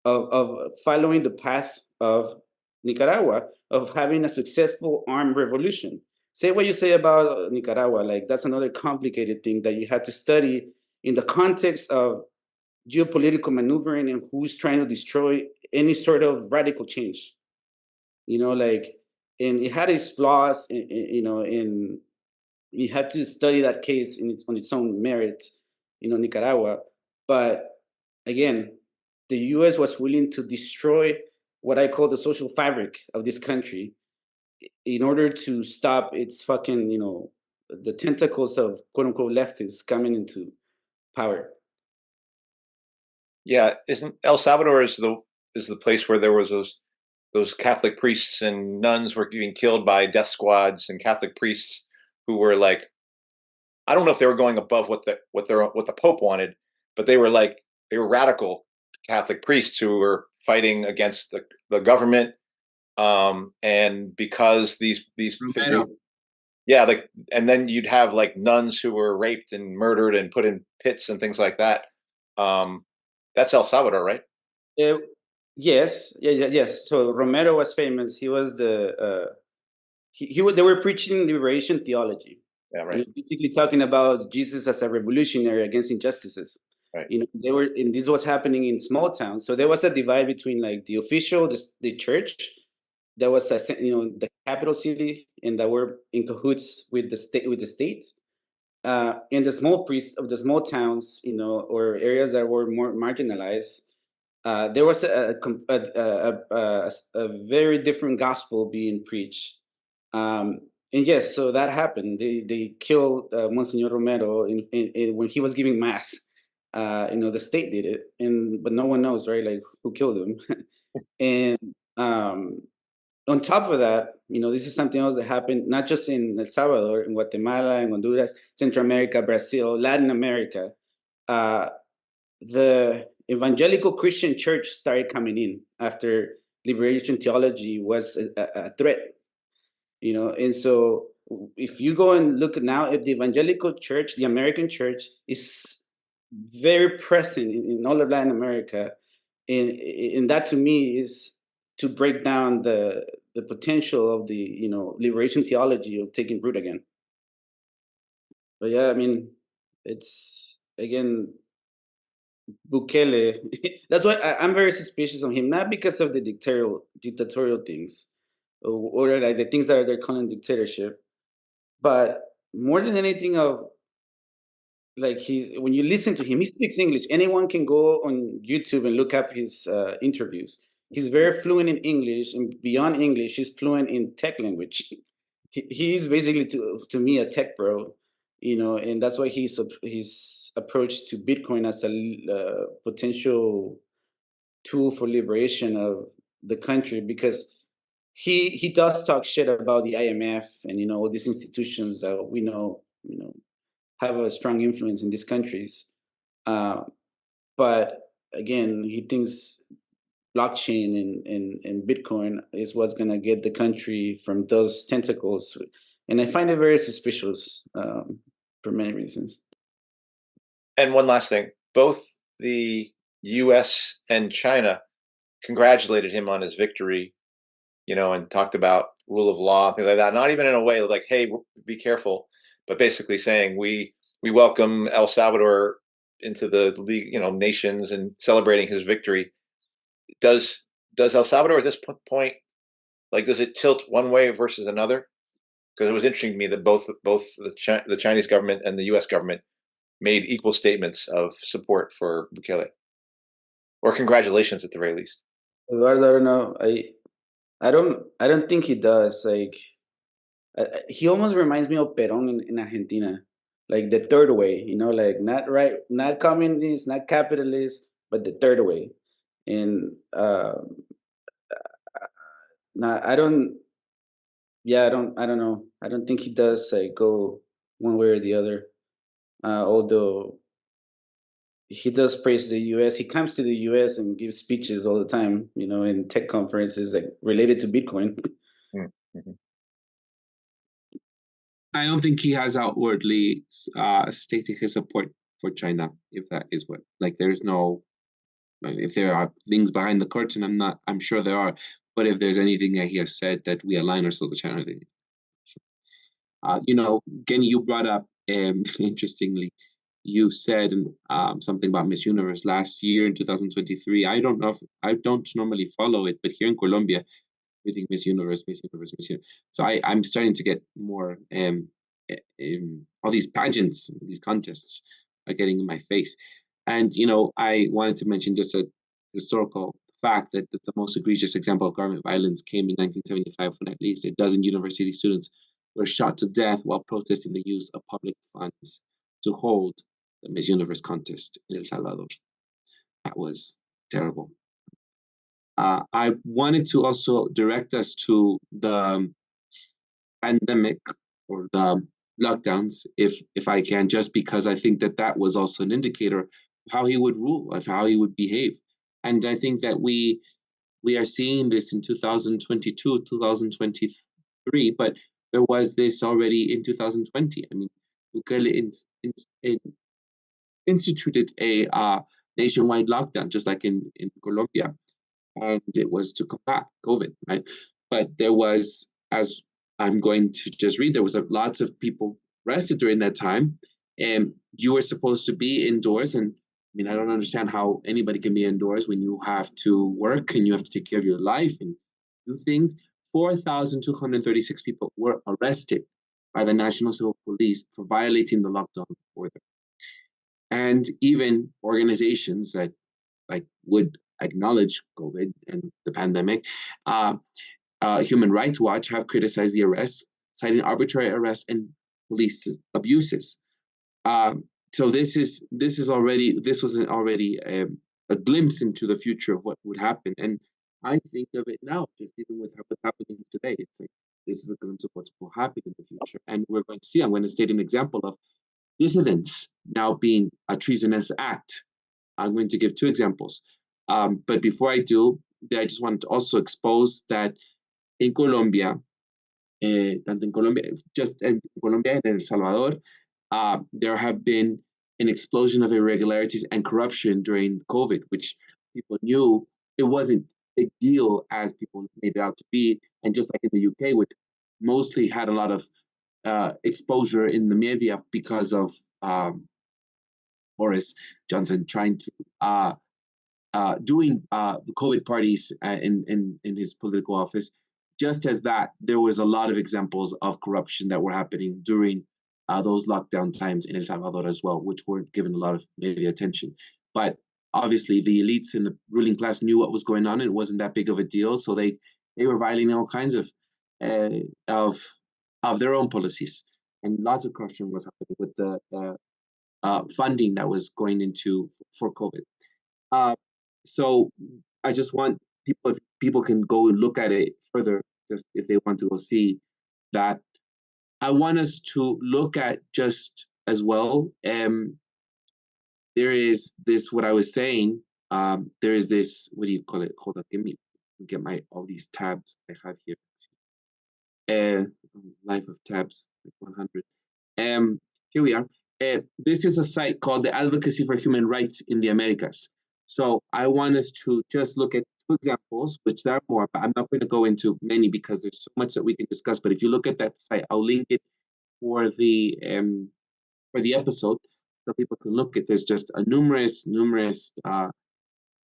of following the path of Nicaragua, of having a successful armed revolution. Say what you say about Nicaragua, like that's another complicated thing that you had to study in the context of geopolitical maneuvering and who's trying to destroy any sort of radical change. And it had its flaws, and you had to study that case on its own merit, Nicaragua. But again, the U.S. was willing to destroy what I call the social fabric of this country in order to stop its fucking, the tentacles of quote unquote leftists coming into power. Yeah, isn't El Salvador is the place where there was those Catholic priests and nuns were being killed by death squads, and Catholic priests who were like, I don't know if they were going above what the Pope wanted, but they were radical Catholic priests who were fighting against the government, and because these figures, yeah, and then you'd have like nuns who were raped and murdered and put in pits and things like that. That's El Salvador, right? Yes, yes. So Romero was famous. He was they were preaching liberation theology. Yeah, right. Basically talking about Jesus as a revolutionary against injustices. Right. And this was happening in small towns. So there was a divide between like the official, the church, that was the capital city, and that were in cahoots with the state, and the small priests of the small towns, or areas that were more marginalized. There was a very different gospel being preached. And yes, so that happened. They killed Monsignor Romero when he was giving mass. The state did it, but no one knows, right? Like who killed him. And on top of that, this is something else that happened not just in El Salvador, in Guatemala, in Honduras, Central America, Brazil, Latin America. The evangelical Christian church started coming in after liberation theology was a threat. And so if you go and look now at the evangelical church, the American church is very present in all of Latin America. And that to me is to break down the potential of the liberation theology of taking root again. But yeah, I mean, it's again Bukele. That's why I'm very suspicious of him, not because of the dictatorial things, or like the things that they're calling dictatorship, but more than anything of like when you listen to him, he speaks English. Anyone can go on YouTube and look up his interviews. He's very fluent in English, and beyond English, he's fluent in tech language. He's basically to me a tech bro, and that's why his approach to Bitcoin as a potential tool for liberation of the country, because he does talk shit about the IMF and all these institutions that we know have a strong influence in these countries. But again, he thinks blockchain and Bitcoin is what's going to get the country from those tentacles. And I find it very suspicious for many reasons. And one last thing, both the U.S. and China congratulated him on his victory, and talked about rule of law, things like that. Not even in a way like, hey, be careful, but basically saying we welcome El Salvador into the league, nations, and celebrating his victory. Does El Salvador at this point, like, does it tilt one way versus another? Because it was interesting to me that both the Chinese government and the U.S. government made equal statements of support for Bukele, or congratulations at the very least. Eduardo, I don't know. I don't think he does. Like, he almost reminds me of Perón in Argentina, like the third way. Like not communist, not capitalist, but the third way. And I don't. Yeah, I don't know. I don't think he does go one way or the other. Although he does praise the U.S. He comes to the U.S. and gives speeches all the time, in tech conferences like related to Bitcoin. Mm-hmm. I don't think he has outwardly stated his support for China, if that is what, like, there's no, if there are things behind the curtain, I'm sure there are, but if there's anything that he has said that we align ourselves with China, Genny, you brought up, interestingly, you said something about Miss Universe last year in 2023. I don't know if, I don't normally follow it, but here in Colombia, we think Miss Universe, Miss Universe, Miss Universe. So I'm starting to get more, all these pageants, these contests are getting in my face. And, I wanted to mention just a historical fact that the most egregious example of government violence came in 1975 when at least a dozen university students were shot to death while protesting the use of public funds to hold the Miss Universe contest in El Salvador. That was terrible. I wanted to also direct us to the pandemic or the lockdowns, if I can, just because I think that was also an indicator of how he would rule, of how he would behave. And I think that we are seeing this in 2022, 2023, but there was this already in 2020. I mean, Bukele instituted a nationwide lockdown, just like in Colombia, and it was to combat COVID, right? But there was, as I'm going to just read, there was lots of people arrested during that time, and you were supposed to be indoors. And I mean, I don't understand how anybody can be indoors when you have to work and you have to take care of your life and do things. 4,236 people were arrested by the National Civil Police for violating the lockdown order. And even organizations that would acknowledge COVID and the pandemic, Human Rights Watch have criticized the arrests, citing arbitrary arrests and police abuses. So this was already a glimpse into the future of what would happen. And I think of it now, just even with what's happening today, it's like this is a glimpse of what will happen in the future. And we're going to see, I'm going to state an example of dissidents now being a treasonous act. I'm going to give two examples. But before I do, I just wanted to also expose that in Colombia, tanto in Colombia, just in Colombia and El Salvador, there have been an explosion of irregularities and corruption during COVID, which people knew it wasn't a big deal as people made it out to be. And just like in the UK, which mostly had a lot of exposure in the media because of Boris Johnson trying to doing the COVID parties in his political office. Just as that, there was a lot of examples of corruption that were happening during those lockdown times in El Salvador as well, which weren't given a lot of media attention. But obviously, the elites in the ruling class knew what was going on, and it wasn't that big of a deal. So they were violating all kinds of their own policies, and lots of corruption was happening with the funding that was going into for COVID. So I just want people, if people can go and look at it further, just if they want to go see that. I want us to look at just as well. There is this, what I was saying, there is this, what do you call it? Hold on, get all these tabs I have here. Life of tabs, 100. Here we are. This is a site called the Advocacy for Human Rights in the Americas. So I want us to just look at two examples, which there are more, but I'm not going to go into many because there's so much that we can discuss. But if you look at that site, I'll link it for the episode so people can look at. There's just a numerous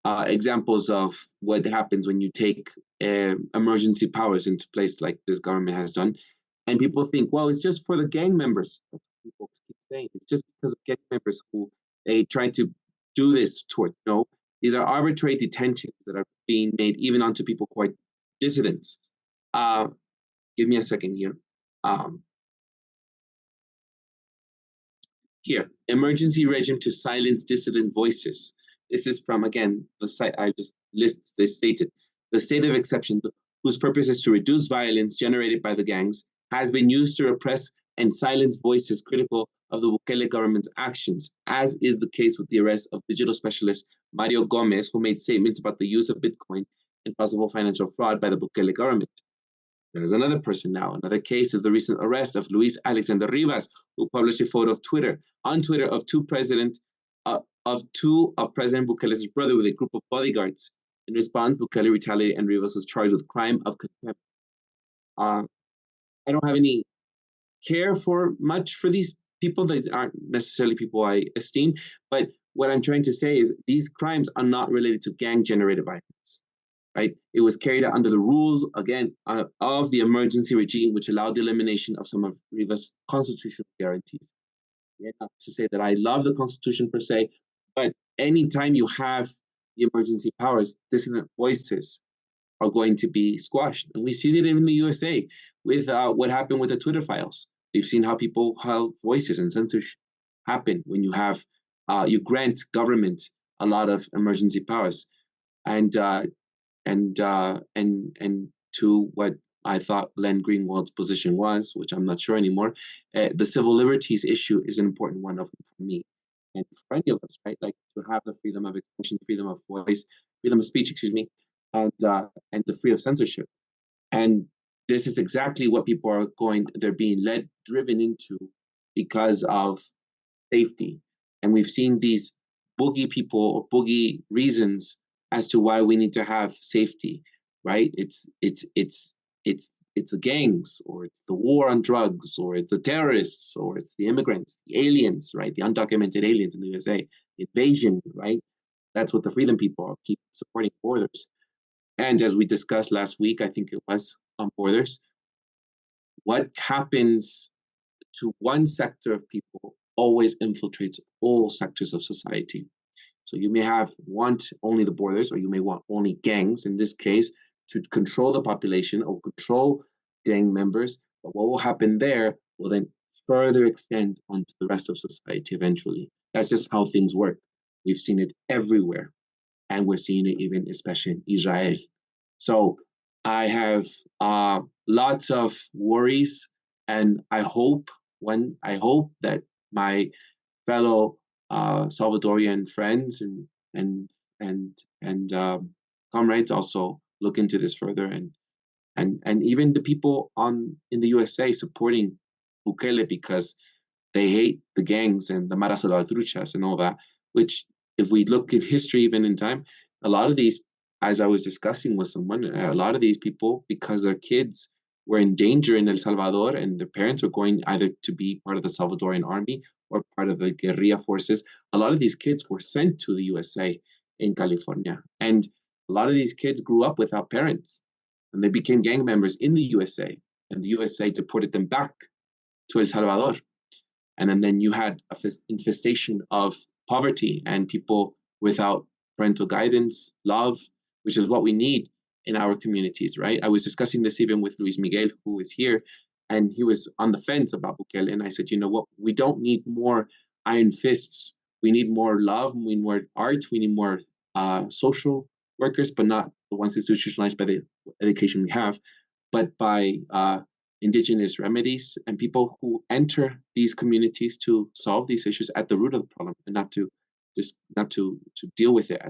examples of what happens when you take emergency powers into place, like this government has done. And people think, well, it's just for the gang members. That's what people keep saying. It's just because of gang members who they try to do this toward. No, these are arbitrary detentions that are being made even onto people who are dissidents. Give me a second here. Here, emergency regime to silence dissident voices. This is from, again, the site I just stated. The state of exception, whose purpose is to reduce violence generated by the gangs, has been used to repress and silence voices critical of the Bukele government's actions, as is the case with the arrest of digital specialist Mario Gomez, who made statements about the use of Bitcoin and possible financial fraud by the Bukele government. There's another person now. Another case of the recent arrest of Luis Alexander Rivas, who published a photo on Twitter of two of President Bukele's brother with a group of bodyguards. In response, Bukele retaliated, and Rivas was charged with crime of contempt. I don't have any care for these people that aren't necessarily people I esteem, but what I'm trying to say is these crimes are not related to gang-generated violence. Right? It was carried out under the rules, again, of the emergency regime, which allowed the elimination of some of Rivas' constitutional guarantees. Yeah, not to say that I love the Constitution per se, but anytime you have the emergency powers, dissident voices are going to be squashed. And we see it in the USA with what happened with the Twitter files. We've seen how voices and censorship happen when you have, you grant government a lot of emergency powers. And to what I thought Glenn Greenwald's position was, which I'm not sure anymore, the civil liberties issue is an important one for me and for any of us, right? Like to have the freedom of expression, freedom of voice, freedom of speech, and the freedom of censorship. And this is exactly what people are they're being driven into because of safety. And we've seen these boogie people or boogie reasons as to why we need to have safety, right? It's the gangs, or it's the war on drugs, or it's the terrorists, or it's the immigrants, the aliens, right? The undocumented aliens in the USA, the invasion, right? That's what the freedom people keep supporting borders. And as we discussed last week, I think it was on borders, what happens to one sector of people always infiltrates all sectors of society. So you may want only the borders, or you may want only gangs, in this case, to control the population or control gang members. But what will happen there will then further extend onto the rest of society eventually. That's just how things work. We've seen it everywhere. And we're seeing it even especially in Israel. So I have lots of worries, and I hope that my fellow Salvadorian friends and comrades also look into this further, and even the people in the USA supporting Bukele because they hate the gangs and the Maras Salvatruchas and all that, which if we look at history, even in time, a lot of these, as I was discussing with someone, a lot of these people, because their kids were in danger in El Salvador and their parents were going either to be part of the Salvadorian army or part of the guerrilla forces, a lot of these kids were sent to the USA in California. And a lot of these kids grew up without parents, and they became gang members in the USA, and the USA deported them back to El Salvador. And then you had an infestation of poverty and people without parental guidance, love, which is what we need in our communities, right? I was discussing this even with Luis Miguel, who is here, and he was on the fence about Bukele. And I said, you know what? We don't need more iron fists. We need more love. We need more art. We need more social workers, but not the ones institutionalized by the education we have, but by indigenous remedies and people who enter these communities to solve these issues at the root of the problem, and not to deal with it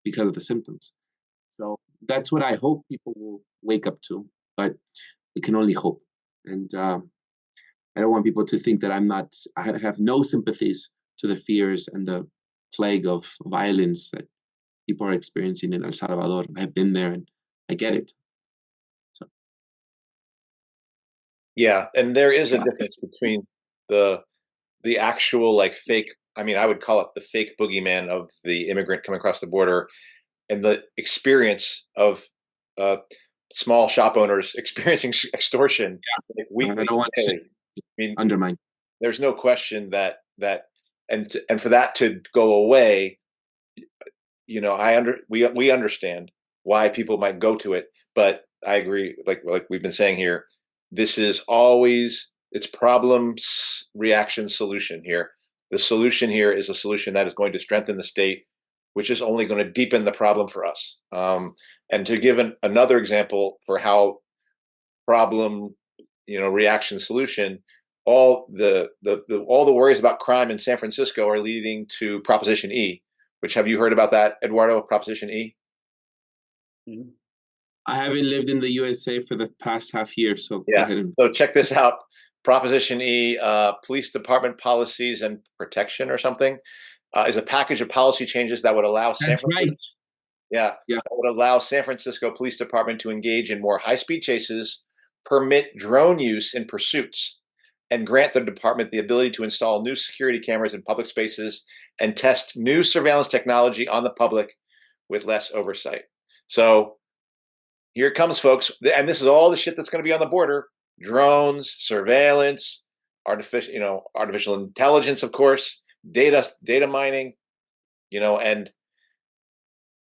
because of the symptoms. So that's what I hope people will wake up to, but we can only hope. And I don't want people to think that I have no sympathies to the fears and the plague of violence that people are experiencing in El Salvador. I've been there and I get it. So. Yeah, and there is a difference between the actual like fake, I mean, I would call it the fake boogeyman of the immigrant coming across the border, and the experience of small shop owners experiencing extortion like weekly. I don't want to undermine. There's no question that and for that to go away, you know, we understand why people might go to it, but I agree, like we've been saying here, this is always, it's problem, reaction, solution here. The solution here is a solution that is going to strengthen the state, which is only going to deepen the problem for us. And to give another example for how problem, reaction, solution, all the worries about crime in San Francisco are leading to Proposition E, which, have you heard about that, Eduardo, Proposition E? I haven't lived in the USA for the past half year, so Yeah. go ahead and. So check this out. Proposition E, Police Department Policies and Protection or something, is a package of policy changes that would allow That's right. Yeah, Yeah. that would allow San Francisco Police Department to engage in more high-speed chases, permit drone use in pursuits, and grant the department the ability to install new security cameras in public spaces and test new surveillance technology on the public with less oversight. So here it comes, folks. And this is all the shit that's going to be on the border: drones, surveillance, artificial intelligence, of course, data mining, and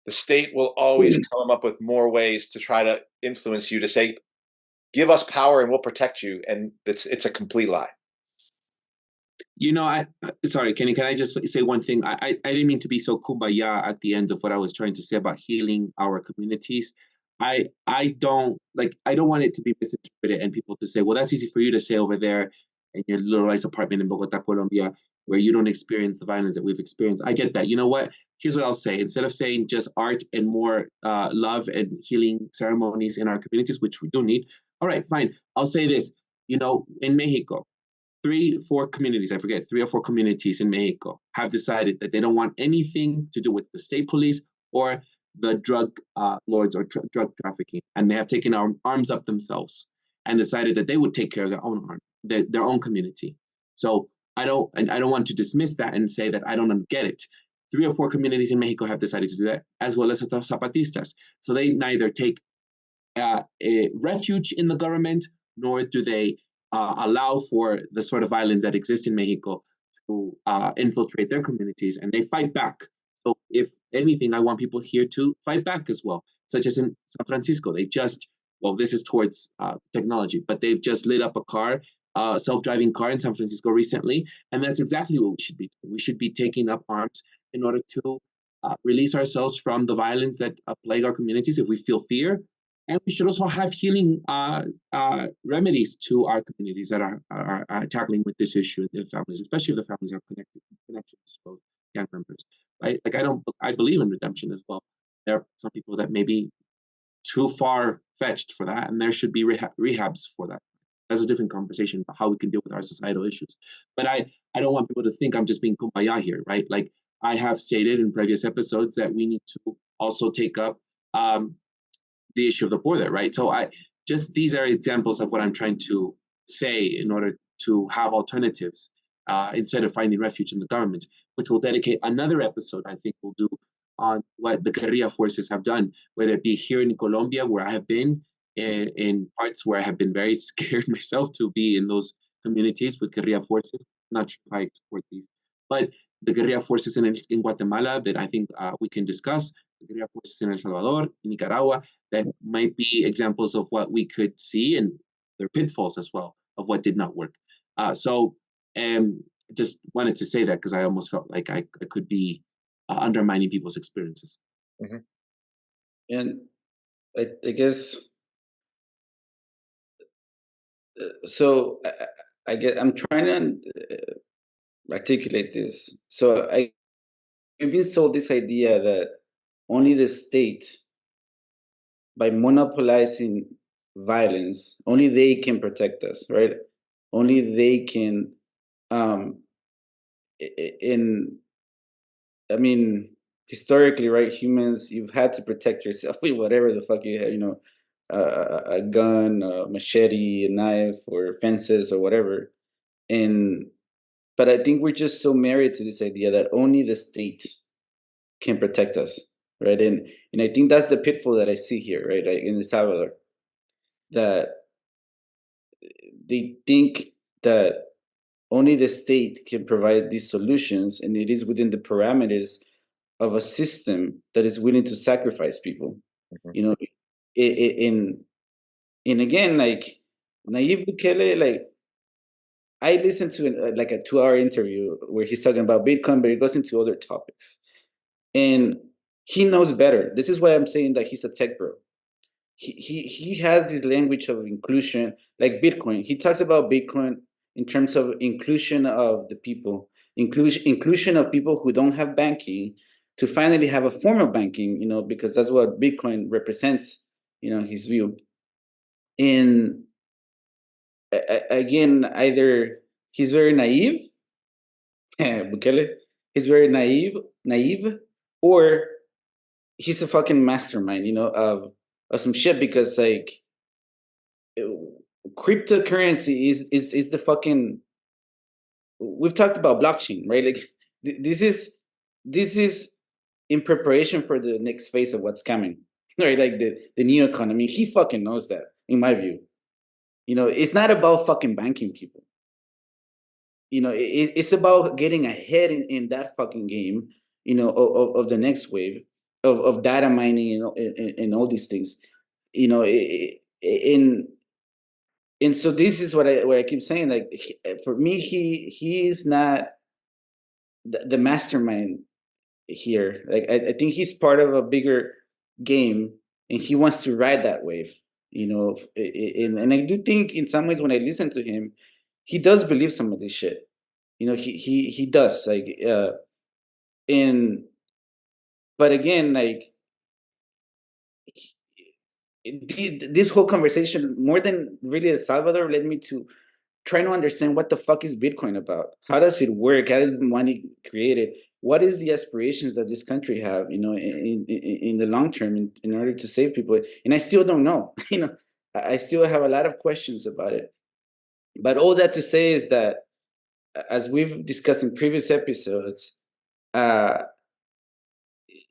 the state will always come up with more ways to try to influence you to say, give us power and we'll protect you. And it's a complete lie. Sorry, Kenny, can I just say one thing? I didn't mean to be so kumbaya at the end of what I was trying to say about healing our communities. I don't want it to be misinterpreted and people to say, well, that's easy for you to say over there in your little nice apartment in Bogota, Colombia, where you don't experience the violence that we've experienced. I get that. You know what? Here's what I'll say. Instead of saying just art and more love and healing ceremonies in our communities, which we do need, all right, fine. I'll say this. In Mexico, 3-4 communities, I forget, 3 or 4 communities in Mexico have decided that they don't want anything to do with the state police or the drug lords or drug trafficking. And they have taken arms up themselves and decided that they would take care of their own their own community. So I don't want to dismiss that and say that I don't get it. 3 or 4 communities in Mexico have decided to do that, as well as the Zapatistas. So they neither take a refuge in the government, nor do they allow for the sort of violence that exists in Mexico to infiltrate their communities, and they fight back. So if anything, I want people here to fight back as well, such as in San Francisco. This is towards technology, but they've just lit up a self-driving car in San Francisco recently, and that's exactly what we should be doing. We should be taking up arms in order to release ourselves from the violence that plague our communities if we feel fear. And we should also have healing remedies to our communities that are tackling with this issue, the families, especially if the families have connections to those gang members, right? Like I believe in redemption as well. There are some people that may be too far-fetched for that, and there should be rehabs for that. That's a different conversation about how we can deal with our societal issues. But I don't want people to think I'm just being kumbaya here, right? Like I have stated in previous episodes that we need to also take up the issue of the border, right? So these are examples of what I'm trying to say in order to have alternatives instead of finding refuge in the government, which will dedicate another episode, I think we'll do on what the guerrilla forces have done, whether it be here in Colombia, where I have been, in parts where I have been very scared myself to be in those communities with guerrilla forces. Not sure if I support these, but the guerrilla forces in Guatemala that I think we can discuss, the guerrilla forces in El Salvador, in Nicaragua, that might be examples of what we could see and their pitfalls as well of what did not work. Just wanted to say that because I almost felt like I could be undermining people's experiences. Mm-hmm. And I guess, so I'm trying to articulate this. So we've been sold this idea that only the state, by monopolizing violence, only they can protect us, right? Only they can, historically, right, humans, you've had to protect yourself with whatever the fuck you have, a gun, a machete, a knife, or fences, or whatever. But I think we're just so married to this idea that only the state can protect us, right? And I think that's the pitfall that I see here, right, in El Salvador, that they think that only the state can provide these solutions, and it is within the parameters of a system that is willing to sacrifice people. Mm-hmm. And again, like Nayib Bukele, like I listened to a 2-hour interview where he's talking about Bitcoin, but he goes into other topics, and he knows better. This is why I'm saying that he's a tech bro. He has this language of inclusion, like Bitcoin. He talks about Bitcoin in terms of inclusion of the people, inclusion of people who don't have banking to finally have a form of banking, because that's what Bitcoin represents his view. And again, either he's very naive, Bukele, he's very naive, or he's a fucking mastermind, of some shit, because like cryptocurrency is the fucking, we've talked about blockchain, right? Like this is in preparation for the next phase of what's coming, right? Like the new economy. He fucking knows that, in my view. It's not about fucking banking people. It's about getting ahead in that fucking game, of the next wave of data mining and all these things, and so this is what I keep saying. Like for me, he is not the mastermind here. Like I think he's part of a bigger game, and he wants to ride that wave. And I do think in some ways when I listen to him, he does believe some of this shit. He does, like and but again, like this whole conversation, more than really El Salvador, led me to trying to understand what the fuck is Bitcoin about. How does it work? How is money created? What is the aspirations that this country have, in the long term, in order to save people? And I still don't know. I still have a lot of questions about it. But all that to say is that, as we've discussed in previous episodes,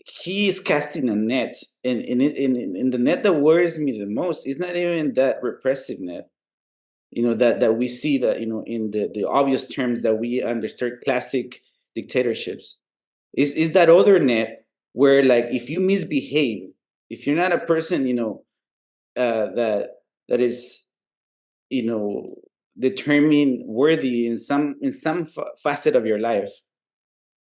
he is casting a net, and in the net that worries me the most is not even that repressive net, that we see, that in the obvious terms that we understand, classic dictatorships, is that other net where, like, if you misbehave, if you're not a person, that is, determined worthy in some facet of your life,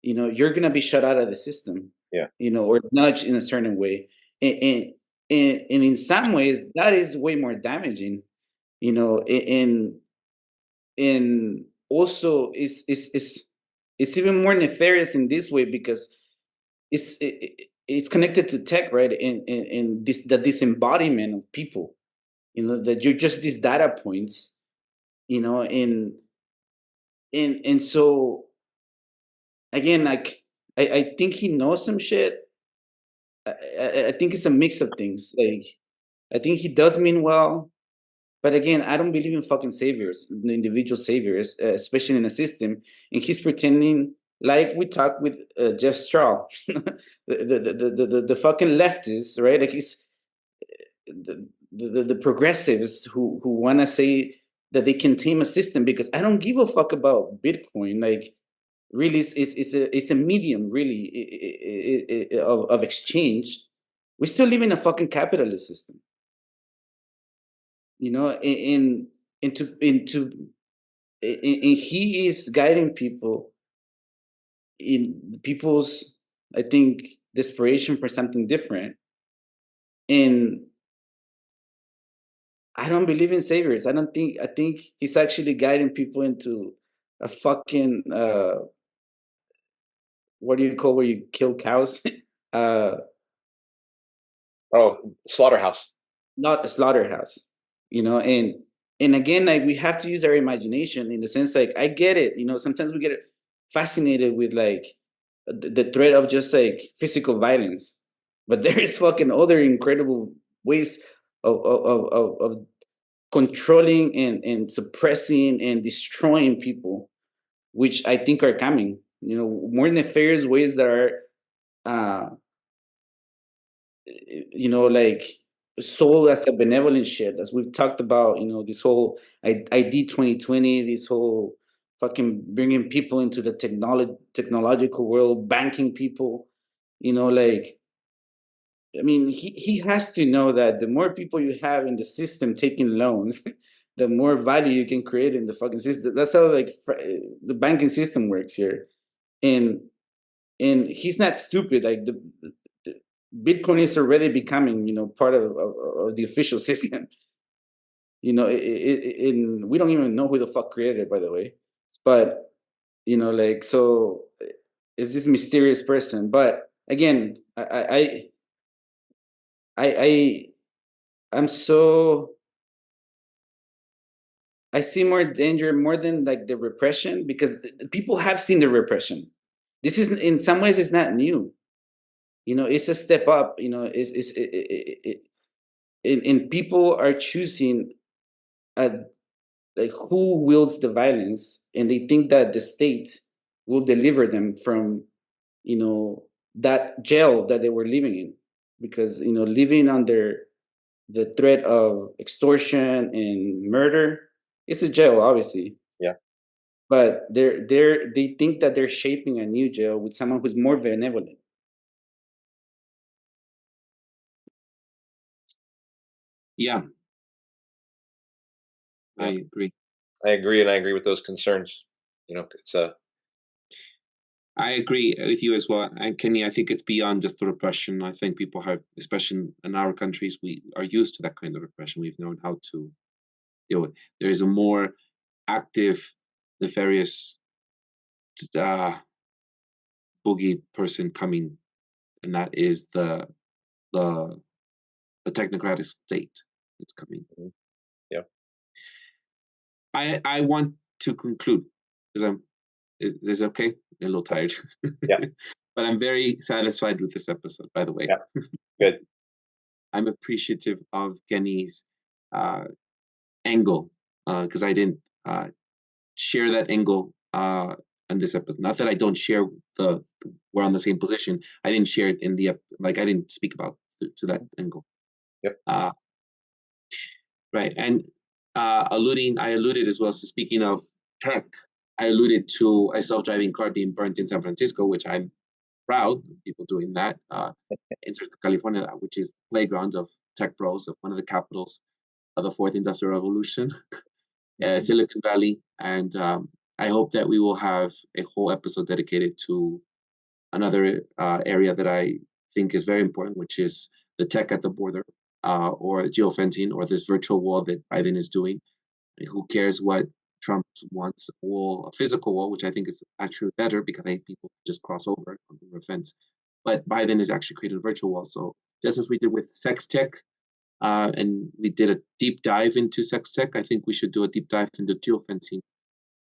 you're gonna be shut out of the system. Yeah. Or nudged in a certain way, and in some ways that is way more damaging, and also it's even more nefarious in this way, because it's connected to tech, right? And the disembodiment of people, that you're just these data points, and so again, like I think he knows some shit. I think it's a mix of things. Like I think he does mean well, but again, I don't believe in fucking saviors, the individual saviors, especially in a system. And he's pretending, like we talked with Jeff Straw, the fucking leftists, right? Like he's the progressives who want to say that they can tame a system, because I don't give a fuck about Bitcoin. Like really, it's a medium, really, of exchange. We still live in a fucking capitalist system, into and he is guiding people in people's, I think, desperation for something different. And I don't believe in saviors. I think he's actually guiding people into a fucking what do you call where you kill cows? Slaughterhouse. Not a slaughterhouse, and again, like we have to use our imagination, in the sense, like I get it, sometimes we get fascinated with like the threat of just like physical violence, but there is fucking other incredible ways of controlling and suppressing and destroying people, which I think are coming, more nefarious ways that are like sold as a benevolent shit, as we've talked about, this whole ID 2020, this whole fucking bringing people into the technological world, banking people, like, I mean, he has to know that the more people you have in the system taking loans, the more value you can create in the fucking system. That's how like the banking system works here, and he's not stupid. Like the Bitcoin is already becoming, part of the official system. And we don't even know who the fuck created it, by the way. But like, so it's this mysterious person. But again, I I see more danger more than like the repression, because people have seen the repression. This is, in some ways, it's not new. It's a step up. And people are choosing like who wields the violence, and they think that the state will deliver them from that jail that they were living in, because living under the threat of extortion and murder, it's a jail, obviously. Yeah. But they think that they're shaping a new jail with someone who's more benevolent. Yeah. I agree. I agree, and I agree with those concerns. It's I agree with you as well. And Kenny, I think it's beyond just the repression. I think people have, especially in our countries, we are used to that kind of repression. We've known how to deal with. There is a more active, nefarious boogie person coming, and that is the technocratic state that's coming. Yeah. I want to conclude because is it okay? I'm a little tired. Yeah. But I'm very satisfied with this episode, by the way. Yeah. Good. I'm appreciative of Kenny's angle because I didn't share that angle in this episode. Not that I don't share we're on the same position. I didn't share it in I didn't speak about to that angle. Yep. Right. And I alluded as well. So speaking of tech, I alluded to a self-driving car being burnt in San Francisco, which I'm proud of people doing that in California, which is playground of tech bros, of one of the capitals of the fourth industrial revolution, Silicon Valley. And I hope that we will have a whole episode dedicated to another area that I think is very important, which is the tech at the border, or geofencing, or this virtual wall that Biden is doing. Who cares what Trump wants? A physical wall, which I think is actually better because I think people just cross over on the fence. But Biden is actually creating a virtual wall. So just as we did with sex tech, and we did a deep dive into sex tech, I think we should do a deep dive into geofencing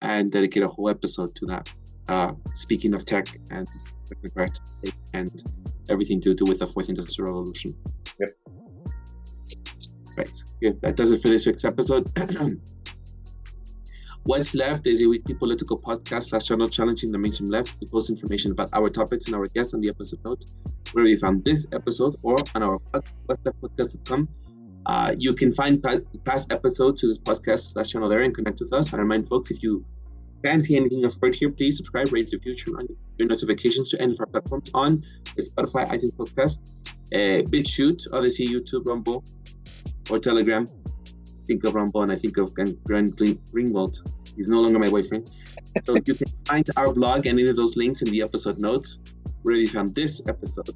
and dedicate a whole episode to that. Speaking of tech and technocrat and everything to do with the fourth industrial revolution. Yep. Right. Yeah, that does it for this week's episode. What's Left is a weekly political podcast / channel challenging the mainstream left. We post information about our topics and our guests on the episode notes, where you found this episode, or on our what'sleftpodcast.com. You can find past episodes to this podcast / channel there and connect with us. And remind folks, if you fancy anything you've heard here, please subscribe, rate, review, turn on your notifications to any of our platforms on Spotify, iTunes Podcast, Bitchute, Odysee, YouTube, Rumble, or Telegram. Think of Rumble and I think of Grant Greenwald. He's no longer my boyfriend. So you can find our blog and any of those links in the episode notes where you found this episode.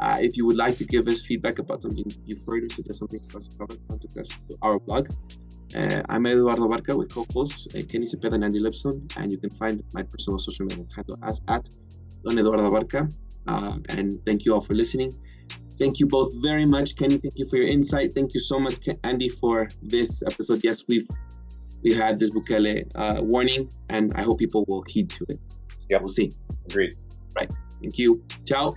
If you would like to give us feedback about something you've heard or suggest something for us to cover, contact us to our blog. I'm Eduardo Barca with co-hosts Kenny Cepeda and Andy Lipson, and you can find my personal social media handle as @Don Eduardo Barca. And thank you all for listening. Thank you both very much, Kenny. Thank you for your insight. Thank you so much, Andy, for this episode. Yes, we had this Bukele warning, and I hope people will heed to it. So yep. We'll see. Agreed. Right. Thank you. Ciao.